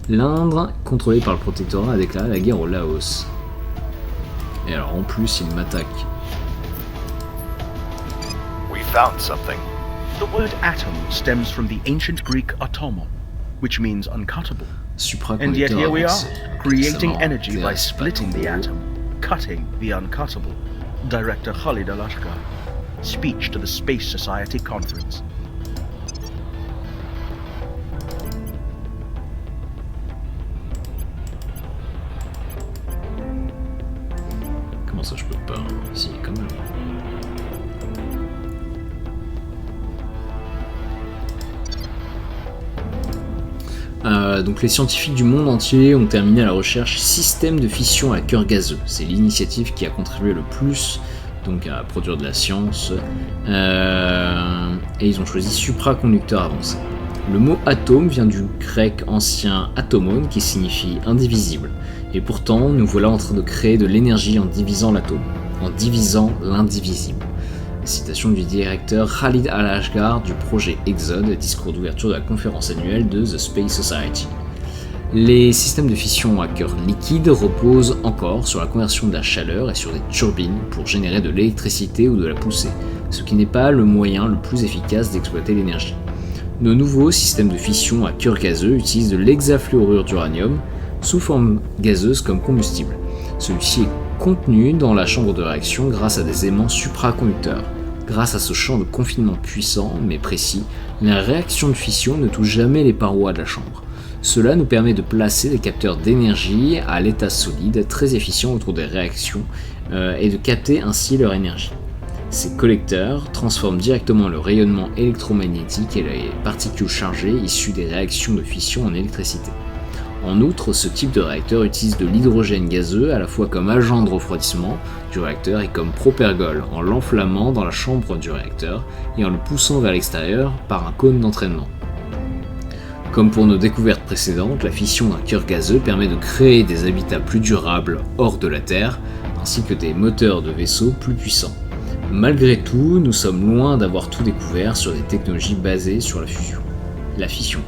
L'Inde, contrôlée par le protectorat, a déclaré la guerre au Laos. Et alors en plus, il m'attaque. We found something. The word atom stems from the ancient Greek atomon, which means uncuttable. And yet here we are, creating energy by splitting the atom. Cutting the uncuttable. Director Khalid Alashkar. Speech to the Space Society Conference. Comment ça je peux pas ? Si, quand même. Donc les scientifiques du monde entier ont terminé la recherche système de fission à cœur gazeux. C'est l'initiative qui a contribué le plus donc à produire de la science, et ils ont choisi supraconducteur avancé. Le mot atome vient du grec ancien atomon qui signifie indivisible, et pourtant nous voilà en train de créer de l'énergie en divisant l'atome, en divisant l'indivisible. Citation du directeur Khalid Al-Ashgar du projet Exode, discours d'ouverture de la conférence annuelle de The Space Society. Les systèmes de fission à cœur liquide reposent encore sur la conversion de la chaleur et sur des turbines pour générer de l'électricité ou de la poussée, ce qui n'est pas le moyen le plus efficace d'exploiter l'énergie. Nos nouveaux systèmes de fission à cœur gazeux utilisent de l'hexafluorure d'uranium sous forme gazeuse comme combustible. Celui-ci est contenu dans la chambre de réaction grâce à des aimants supraconducteurs. Grâce à ce champ de confinement puissant mais précis, la réaction de fission ne touche jamais les parois de la chambre. Cela nous permet de placer des capteurs d'énergie à l'état solide très efficients autour des réactions et de capter ainsi leur énergie. Ces collecteurs transforment directement le rayonnement électromagnétique et les particules chargées issues des réactions de fission en électricité. En outre, ce type de réacteur utilise de l'hydrogène gazeux à la fois comme agent de refroidissement du réacteur et comme propergol en l'enflammant dans la chambre du réacteur et en le poussant vers l'extérieur par un cône d'entraînement. Comme pour nos découvertes précédentes, la fission d'un cœur gazeux permet de créer des habitats plus durables hors de la Terre, ainsi que des moteurs de vaisseaux plus puissants. Malgré tout, nous sommes loin d'avoir tout découvert sur des technologies basées sur la fission.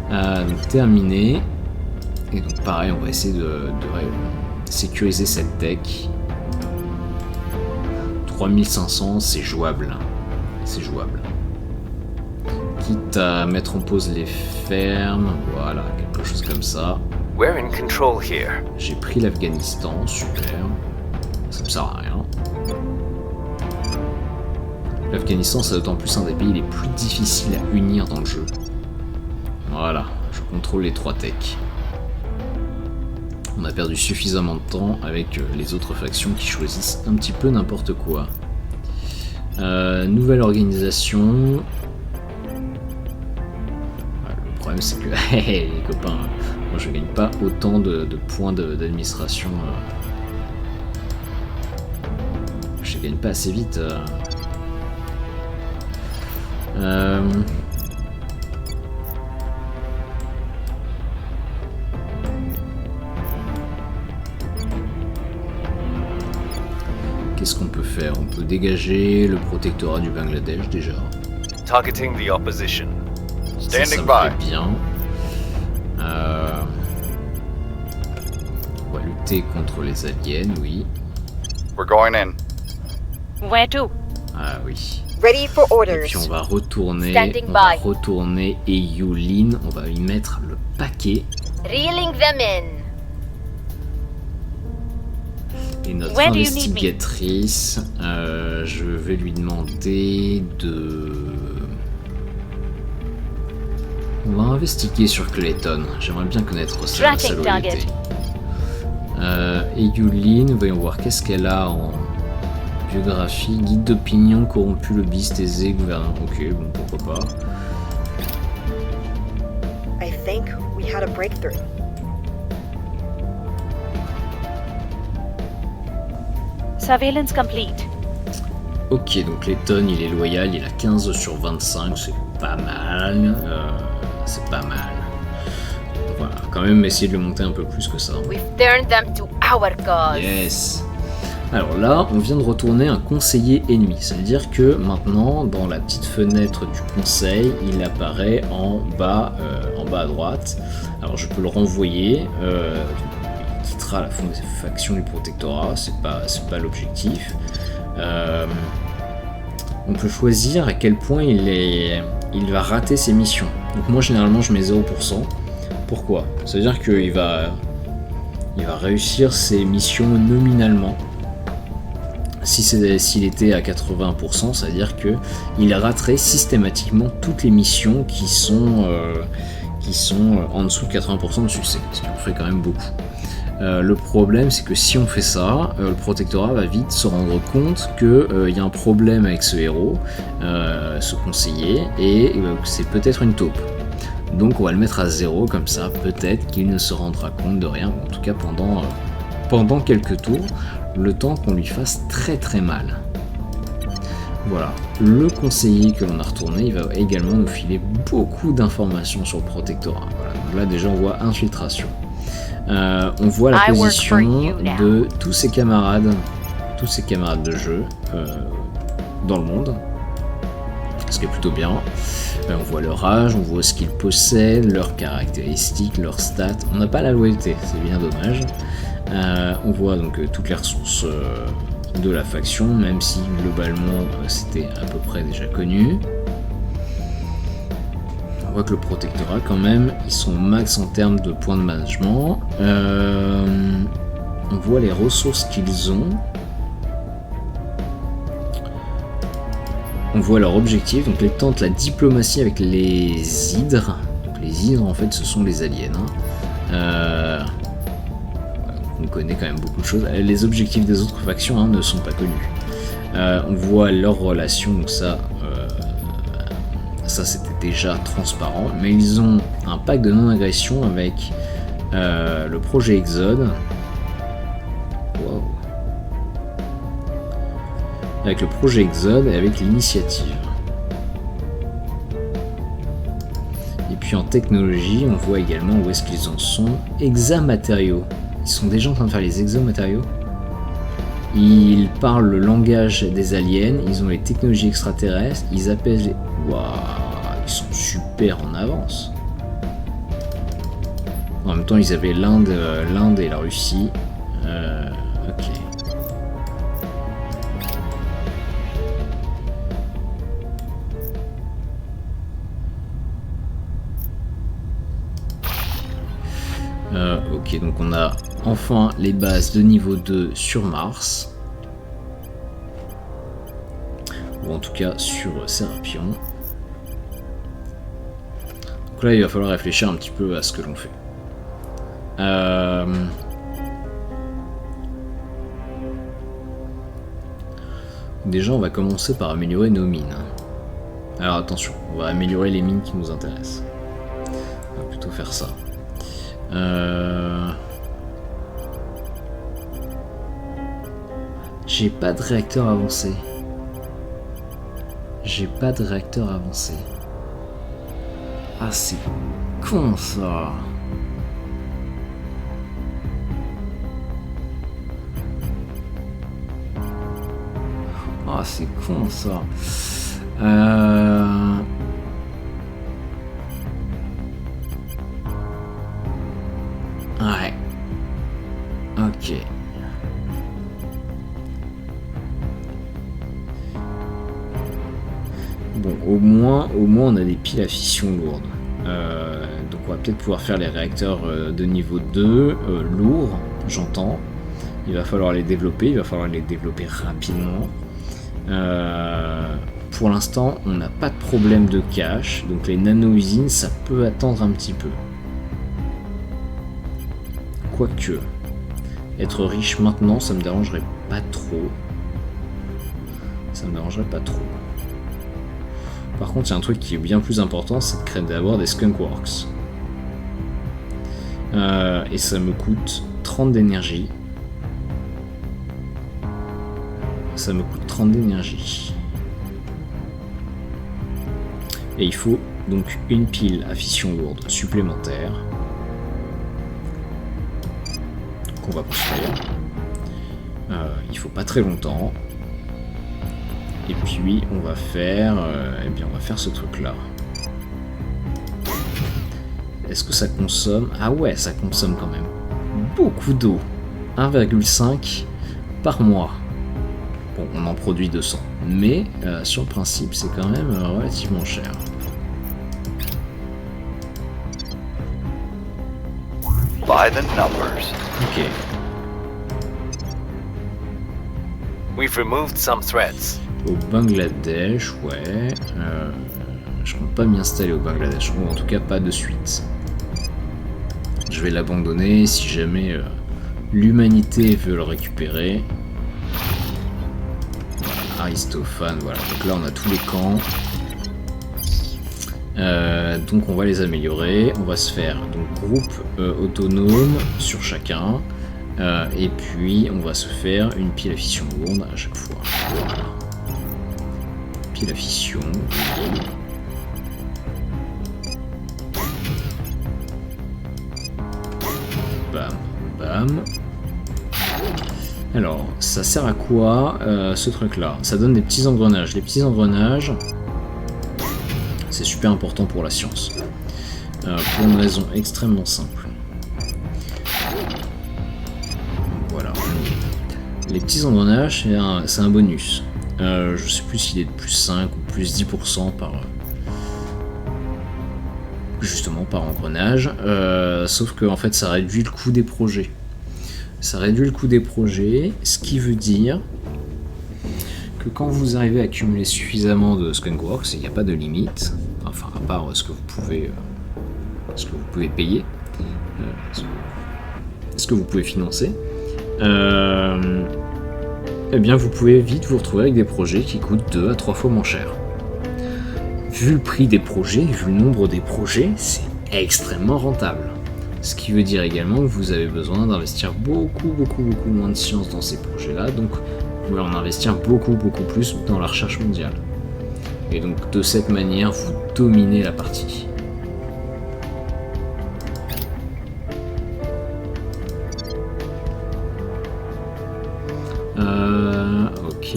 Donc terminé. Et donc pareil, on va essayer de sécuriser cette tech. 3500, c'est jouable. C'est jouable. Quitte à mettre en pause les fermes, voilà, quelque chose comme ça. We're in control here. J'ai pris l'Afghanistan, super. Ça me sert à rien. L'Afghanistan, c'est d'autant plus un des pays les plus difficiles à unir dans le jeu. Voilà, je contrôle les 3 techs. On a perdu suffisamment de temps avec les autres factions qui choisissent un petit peu n'importe quoi. Nouvelle organisation. Le problème c'est que les copains, moi je gagne pas autant de points d'administration. Je gagne pas assez vite. Qu'est-ce qu'on peut faire? On peut dégager le protectorat du Bangladesh déjà. Targeting the opposition. Standing ça by. Bien. On va lutter contre les aliens, oui. We're going in. Where to? Ah oui. Ready for Et orders. puis on va retourner. Standing On va by. retourner et Yulin, on va y mettre le paquet. Reeling them in. Et notre Where do you need me? investigatrice, je vais lui demander de... On va investiguer sur Clayton. J'aimerais bien connaître sa Tracking loyauté. Et Yulin, voyons voir qu'est-ce qu'elle a en biographie. Guide d'opinion, corrompu, lobbyiste, aisé, gouverneur. Ok, bon, pourquoi pas. I think we had a breakthrough. Surveillance complete. Ok, donc Clayton, il est loyal, il a 15 sur 25, c'est pas mal. C'est pas mal. Voilà, quand même essayer de le monter un peu plus que ça. We've turned them to our cause. Yes. Alors là, on vient de retourner un conseiller ennemi. C'est-à-dire que maintenant, dans la petite fenêtre du conseil, il apparaît en bas à droite. Alors je peux le renvoyer. Il quittera la faction du protectorat. C'est pas l'objectif. On peut choisir à quel point il va rater ses missions. Donc moi généralement je mets 0%. Pourquoi? Ça veut dire qu'il va réussir ses missions nominalement. S'il était à 80%, ça veut dire qu'il raterait systématiquement toutes les missions qui sont en dessous de 80% de succès, ce qui en fait quand même beaucoup. Le problème, c'est que si on fait ça, le protectorat va vite se rendre compte qu'il y a un problème avec ce héros, ce conseiller, et c'est peut-être une taupe. Donc on va le mettre à 0, comme ça, peut-être qu'il ne se rendra compte de rien, en tout cas pendant quelques tours. le temps qu'on lui fasse très très mal. Voilà, le conseiller que l'on a retourné, il va également nous filer beaucoup d'informations sur le protectorat. Voilà, donc là déjà on voit infiltration. On voit la position de tous ses camarades de jeu dans le monde, ce qui est plutôt bien. On voit leur âge, on voit ce qu'ils possèdent, leurs caractéristiques, leurs stats. On n'a pas la loyauté, c'est bien dommage. On voit donc toutes les ressources de la faction, même si globalement c'était à peu près déjà connu. On voit que le protectorat quand même, ils sont max en termes de points de management. On voit les ressources qu'ils ont. On voit leur objectif, donc ils tentent la diplomatie avec les hydres. Donc les hydres en fait ce sont les aliens. On connaît quand même beaucoup de choses. Les objectifs des autres factions ne sont pas connus. On voit leurs relations, donc ça c'était déjà transparent. Mais ils ont un pacte de non-agression avec le projet Exode. Wow. Avec le projet Exode et avec l'initiative. Et puis en technologie, on voit également où est-ce qu'ils en sont. Examatériaux. Ils sont déjà en train de faire les exomatériaux. Ils parlent le langage des aliens, ils ont les technologies extraterrestres, ils apaisent les... Waouh, ils sont super en avance. En même temps, ils avaient l'Inde et la Russie. Ok. Ok, donc on a enfin les bases de niveau 2 sur Mars. Ou en tout cas sur Serapion. Donc là il va falloir réfléchir un petit peu à ce que l'on fait. Déjà on va commencer par améliorer nos mines. Alors attention, on va améliorer les mines qui nous intéressent. On va plutôt faire ça. J'ai pas de réacteur avancé. Ah, c'est con ça. Ah, c'est con ça. Ouais. Ok. Bon, au moins on a des piles à fission lourdes. Donc on va peut-être pouvoir faire les réacteurs de niveau 2 lourds, j'entends. Il va falloir les développer, rapidement. Pour l'instant, on n'a pas de problème de cash, donc les nano-usines, ça peut attendre un petit peu. Quoique, être riche maintenant, ça me dérangerait pas trop. Par contre, il y a un truc qui est bien plus important, c'est de créer d'abord des skunkworks. Et ça me coûte 30 d'énergie. Et il faut donc une pile à fission lourde supplémentaire qu'on va construire. Il faut pas très longtemps. Et puis on va faire, ce truc là. Est-ce que ça consomme? Ah ouais, ça consomme quand même beaucoup d'eau. 1,5 par mois. Bon, on en produit 200, mais sur le principe, c'est quand même relativement cher. By the numbers. Ok. We've removed some threats. Au Bangladesh, ouais. Je compte pas m'y installer au Bangladesh, ou en tout cas pas de suite. Je vais l'abandonner si jamais l'humanité veut le récupérer. Aristophane, voilà. Donc là on a tous les camps. Donc on va les améliorer. On va se faire donc groupe autonome sur chacun. Et puis on va se faire une pile à fission lourde à chaque fois. Voilà. Pile à fission. Bam, bam. Alors, ça sert à quoi ce truc-là? Ça donne des petits engrenages. Les petits engrenages, c'est super important pour la science. Pour une raison extrêmement simple. Voilà. Les petits engrenages, c'est un bonus. Je sais plus s'il est de plus 5 ou plus 10% par... justement par engrenage. Sauf que en fait, ça réduit le coût des projets. Ça réduit le coût des projets, ce qui veut dire que quand vous arrivez à accumuler suffisamment de Skunkworks, il n'y a pas de limite, enfin à part ce que vous pouvez payer, ce que vous pouvez financer, eh bien vous pouvez vite vous retrouver avec des projets qui coûtent 2 à 3 fois moins cher. Vu le prix des projets, vu le nombre des projets, c'est extrêmement rentable. Ce qui veut dire également que vous avez besoin d'investir beaucoup moins de science dans ces projets-là, donc vous pouvez en investir beaucoup plus dans la recherche mondiale. Et donc de cette manière, vous dominez la partie. Ok.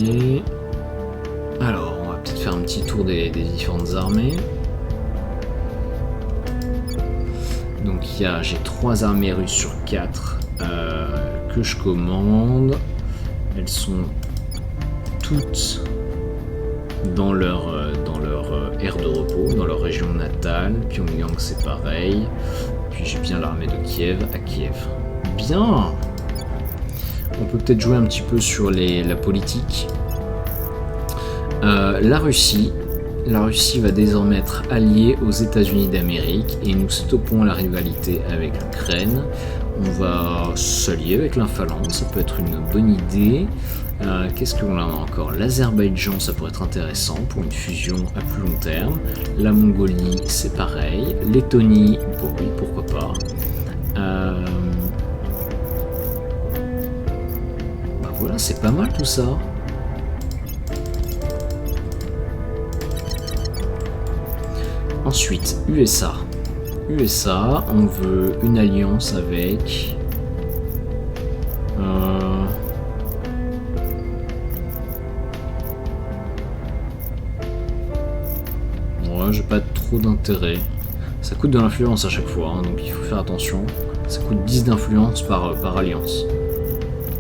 Alors, on va peut-être faire un petit tour des différentes armées. Donc j'ai 3 armées russes sur 4 que je commande. Elles sont toutes dans leur aire de repos, dans leur région natale. Pyongyang c'est pareil. Puis j'ai bien l'armée de Kiev à Kiev. Bien. On peut peut-être jouer un petit peu sur la politique. La Russie va désormais être alliée aux États-Unis d'Amérique et nous stoppons la rivalité avec l'Ukraine. On va s'allier avec l'Infalande, ça peut être une bonne idée. Qu'est-ce que l'on a encore? L'Azerbaïdjan, ça pourrait être intéressant pour une fusion à plus long terme. La Mongolie, c'est pareil. Lettonie, bon, oui, pourquoi pas. Bah voilà, c'est pas mal tout ça. Ensuite, USA. USA, on veut une alliance avec... Ouais, j'ai pas trop d'intérêt. Ça coûte de l'influence à chaque fois, hein, donc il faut faire attention. Ça coûte 10 d'influence par alliance.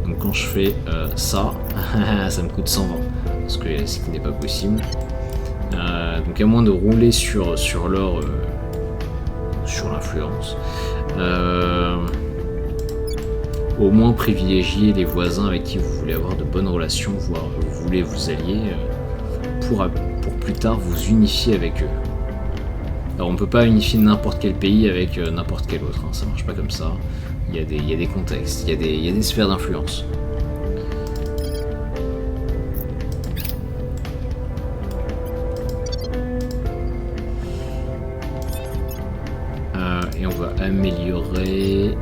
Donc quand je fais ça, ça me coûte 120. Ce qui n'est pas possible. Donc à moins de rouler sur l'or, sur l'influence, au moins privilégier les voisins avec qui vous voulez avoir de bonnes relations, voire vous voulez vous allier, pour plus tard vous unifier avec eux. Alors on peut pas unifier n'importe quel pays avec n'importe quel autre, hein, ça marche pas comme ça. Il y a des contextes, il y a des sphères d'influence. Et on va améliorer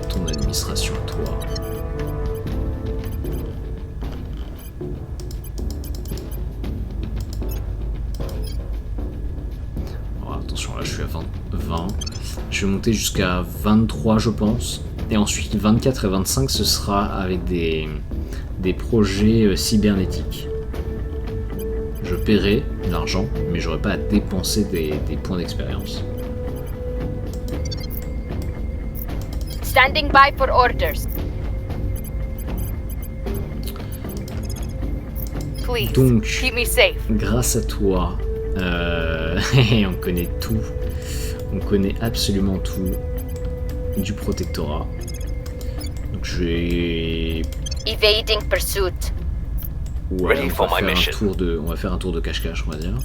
ton administration à toi. Alors, attention, là je suis à 20. Je vais monter jusqu'à 23 je pense. Et ensuite 24 et 25 ce sera avec des projets cybernétiques. Je paierai de l'argent, mais j'aurai pas à dépenser des points d'expérience. Standing by for orders. Please, donc, keep me safe. Grâce à toi, on connaît tout. On connaît absolument tout du protectorat. Donc je vais... Evading pursuit. Ouais, on va faire un tour de cache-cache, on va dire.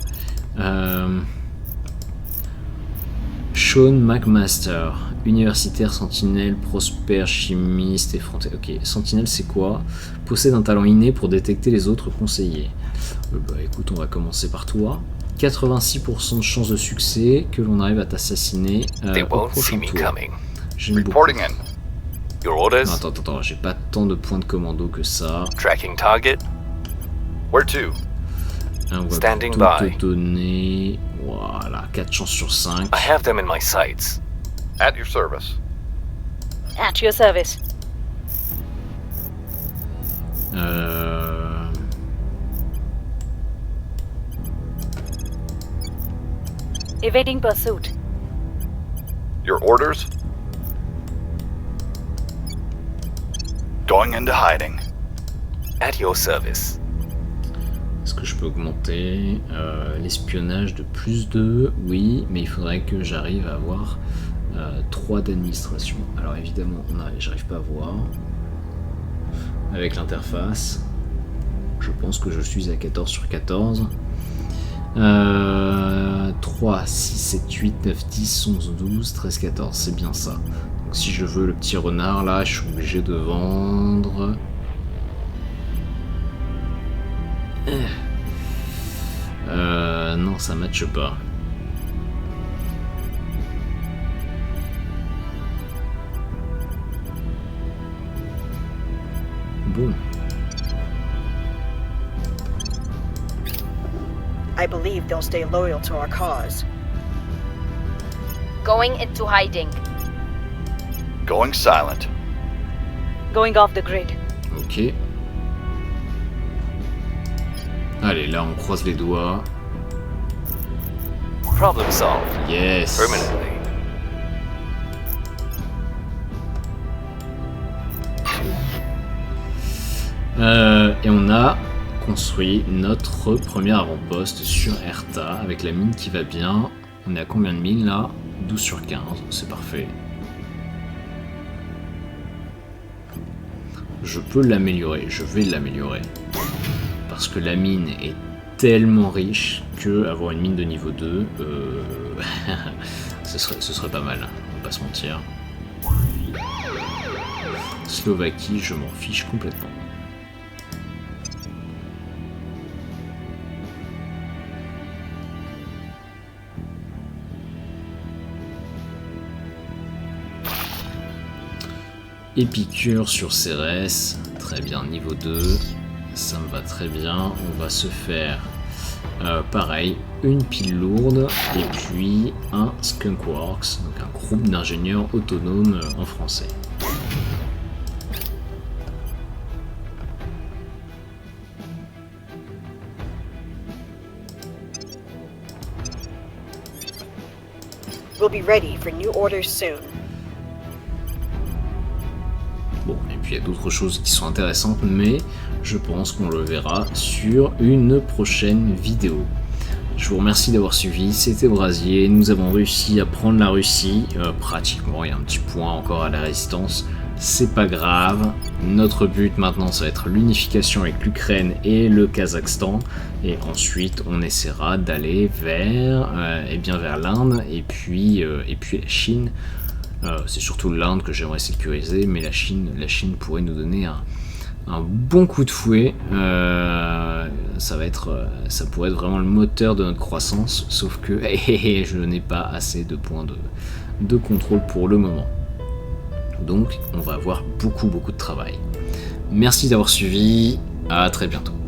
Sean McMaster, universitaire, sentinelle, prospère, chimiste, effronté. Ok, sentinelle c'est quoi? Possède un talent inné pour détecter les autres conseillers. Bah écoute, on va commencer par toi. 86% de chance de succès que l'on arrive à t'assassiner au prochain tour. J'aime beaucoup. Your orders? Attends, j'ai pas tant de points de commando que ça. Tracking target. Where to? On va Standing plutôt by. te donner, voilà, 4 chances sur 5. I have them in my sights. At your service. At your service. Evading pursuit. Your orders? Going into hiding. At your service. Est-ce que je peux augmenter l'espionnage de plus 2? Oui, mais il faudrait que j'arrive à avoir 3 d'administration. Alors évidemment, j'arrive pas à voir. Avec l'interface, je pense que je suis à 14 sur 14. 3, 6, 7, 8, 9, 10, 11, 12, 13, 14, c'est bien ça. Donc si je veux le petit renard là, je suis obligé de vendre... non, ça matche pas. Bon. I believe they'll stay loyal to our cause. Going into hiding. Going silent. Going off the grid. Ok. Allez, là on croise les doigts. Problem solved. Yes. Permanently. Et on a construit notre premier avant-poste sur Erta avec la mine qui va bien. On est à combien de mines là? 12 sur 15, c'est parfait. Je peux l'améliorer, je vais l'améliorer. Parce que la mine est tellement riche que avoir une mine de niveau 2, ce serait pas mal, on va pas se mentir. Slovaquie, je m'en fiche complètement. Épicure sur Cérès, très bien, niveau 2, ça me va très bien. On va se faire pareil, une pile lourde et puis un Skunkworks, donc un groupe d'ingénieurs autonomes en français. We'll be ready for new orders soon. Bon, et puis il y a d'autres choses qui sont intéressantes, mais je pense qu'on le verra sur une prochaine vidéo. Je vous remercie d'avoir suivi, c'était Brasier, nous avons réussi à prendre la Russie, pratiquement, il y a un petit point encore à la résistance, c'est pas grave. Notre but maintenant, ça va être l'unification avec l'Ukraine et le Kazakhstan, et ensuite on essaiera d'aller vers, vers l'Inde et puis la Chine. C'est surtout l'Inde que j'aimerais sécuriser, mais la Chine pourrait nous donner un bon coup de fouet. Ça pourrait être vraiment le moteur de notre croissance, sauf que je n'ai pas assez de points de contrôle pour le moment. Donc on va avoir beaucoup de travail. Merci d'avoir suivi, à très bientôt.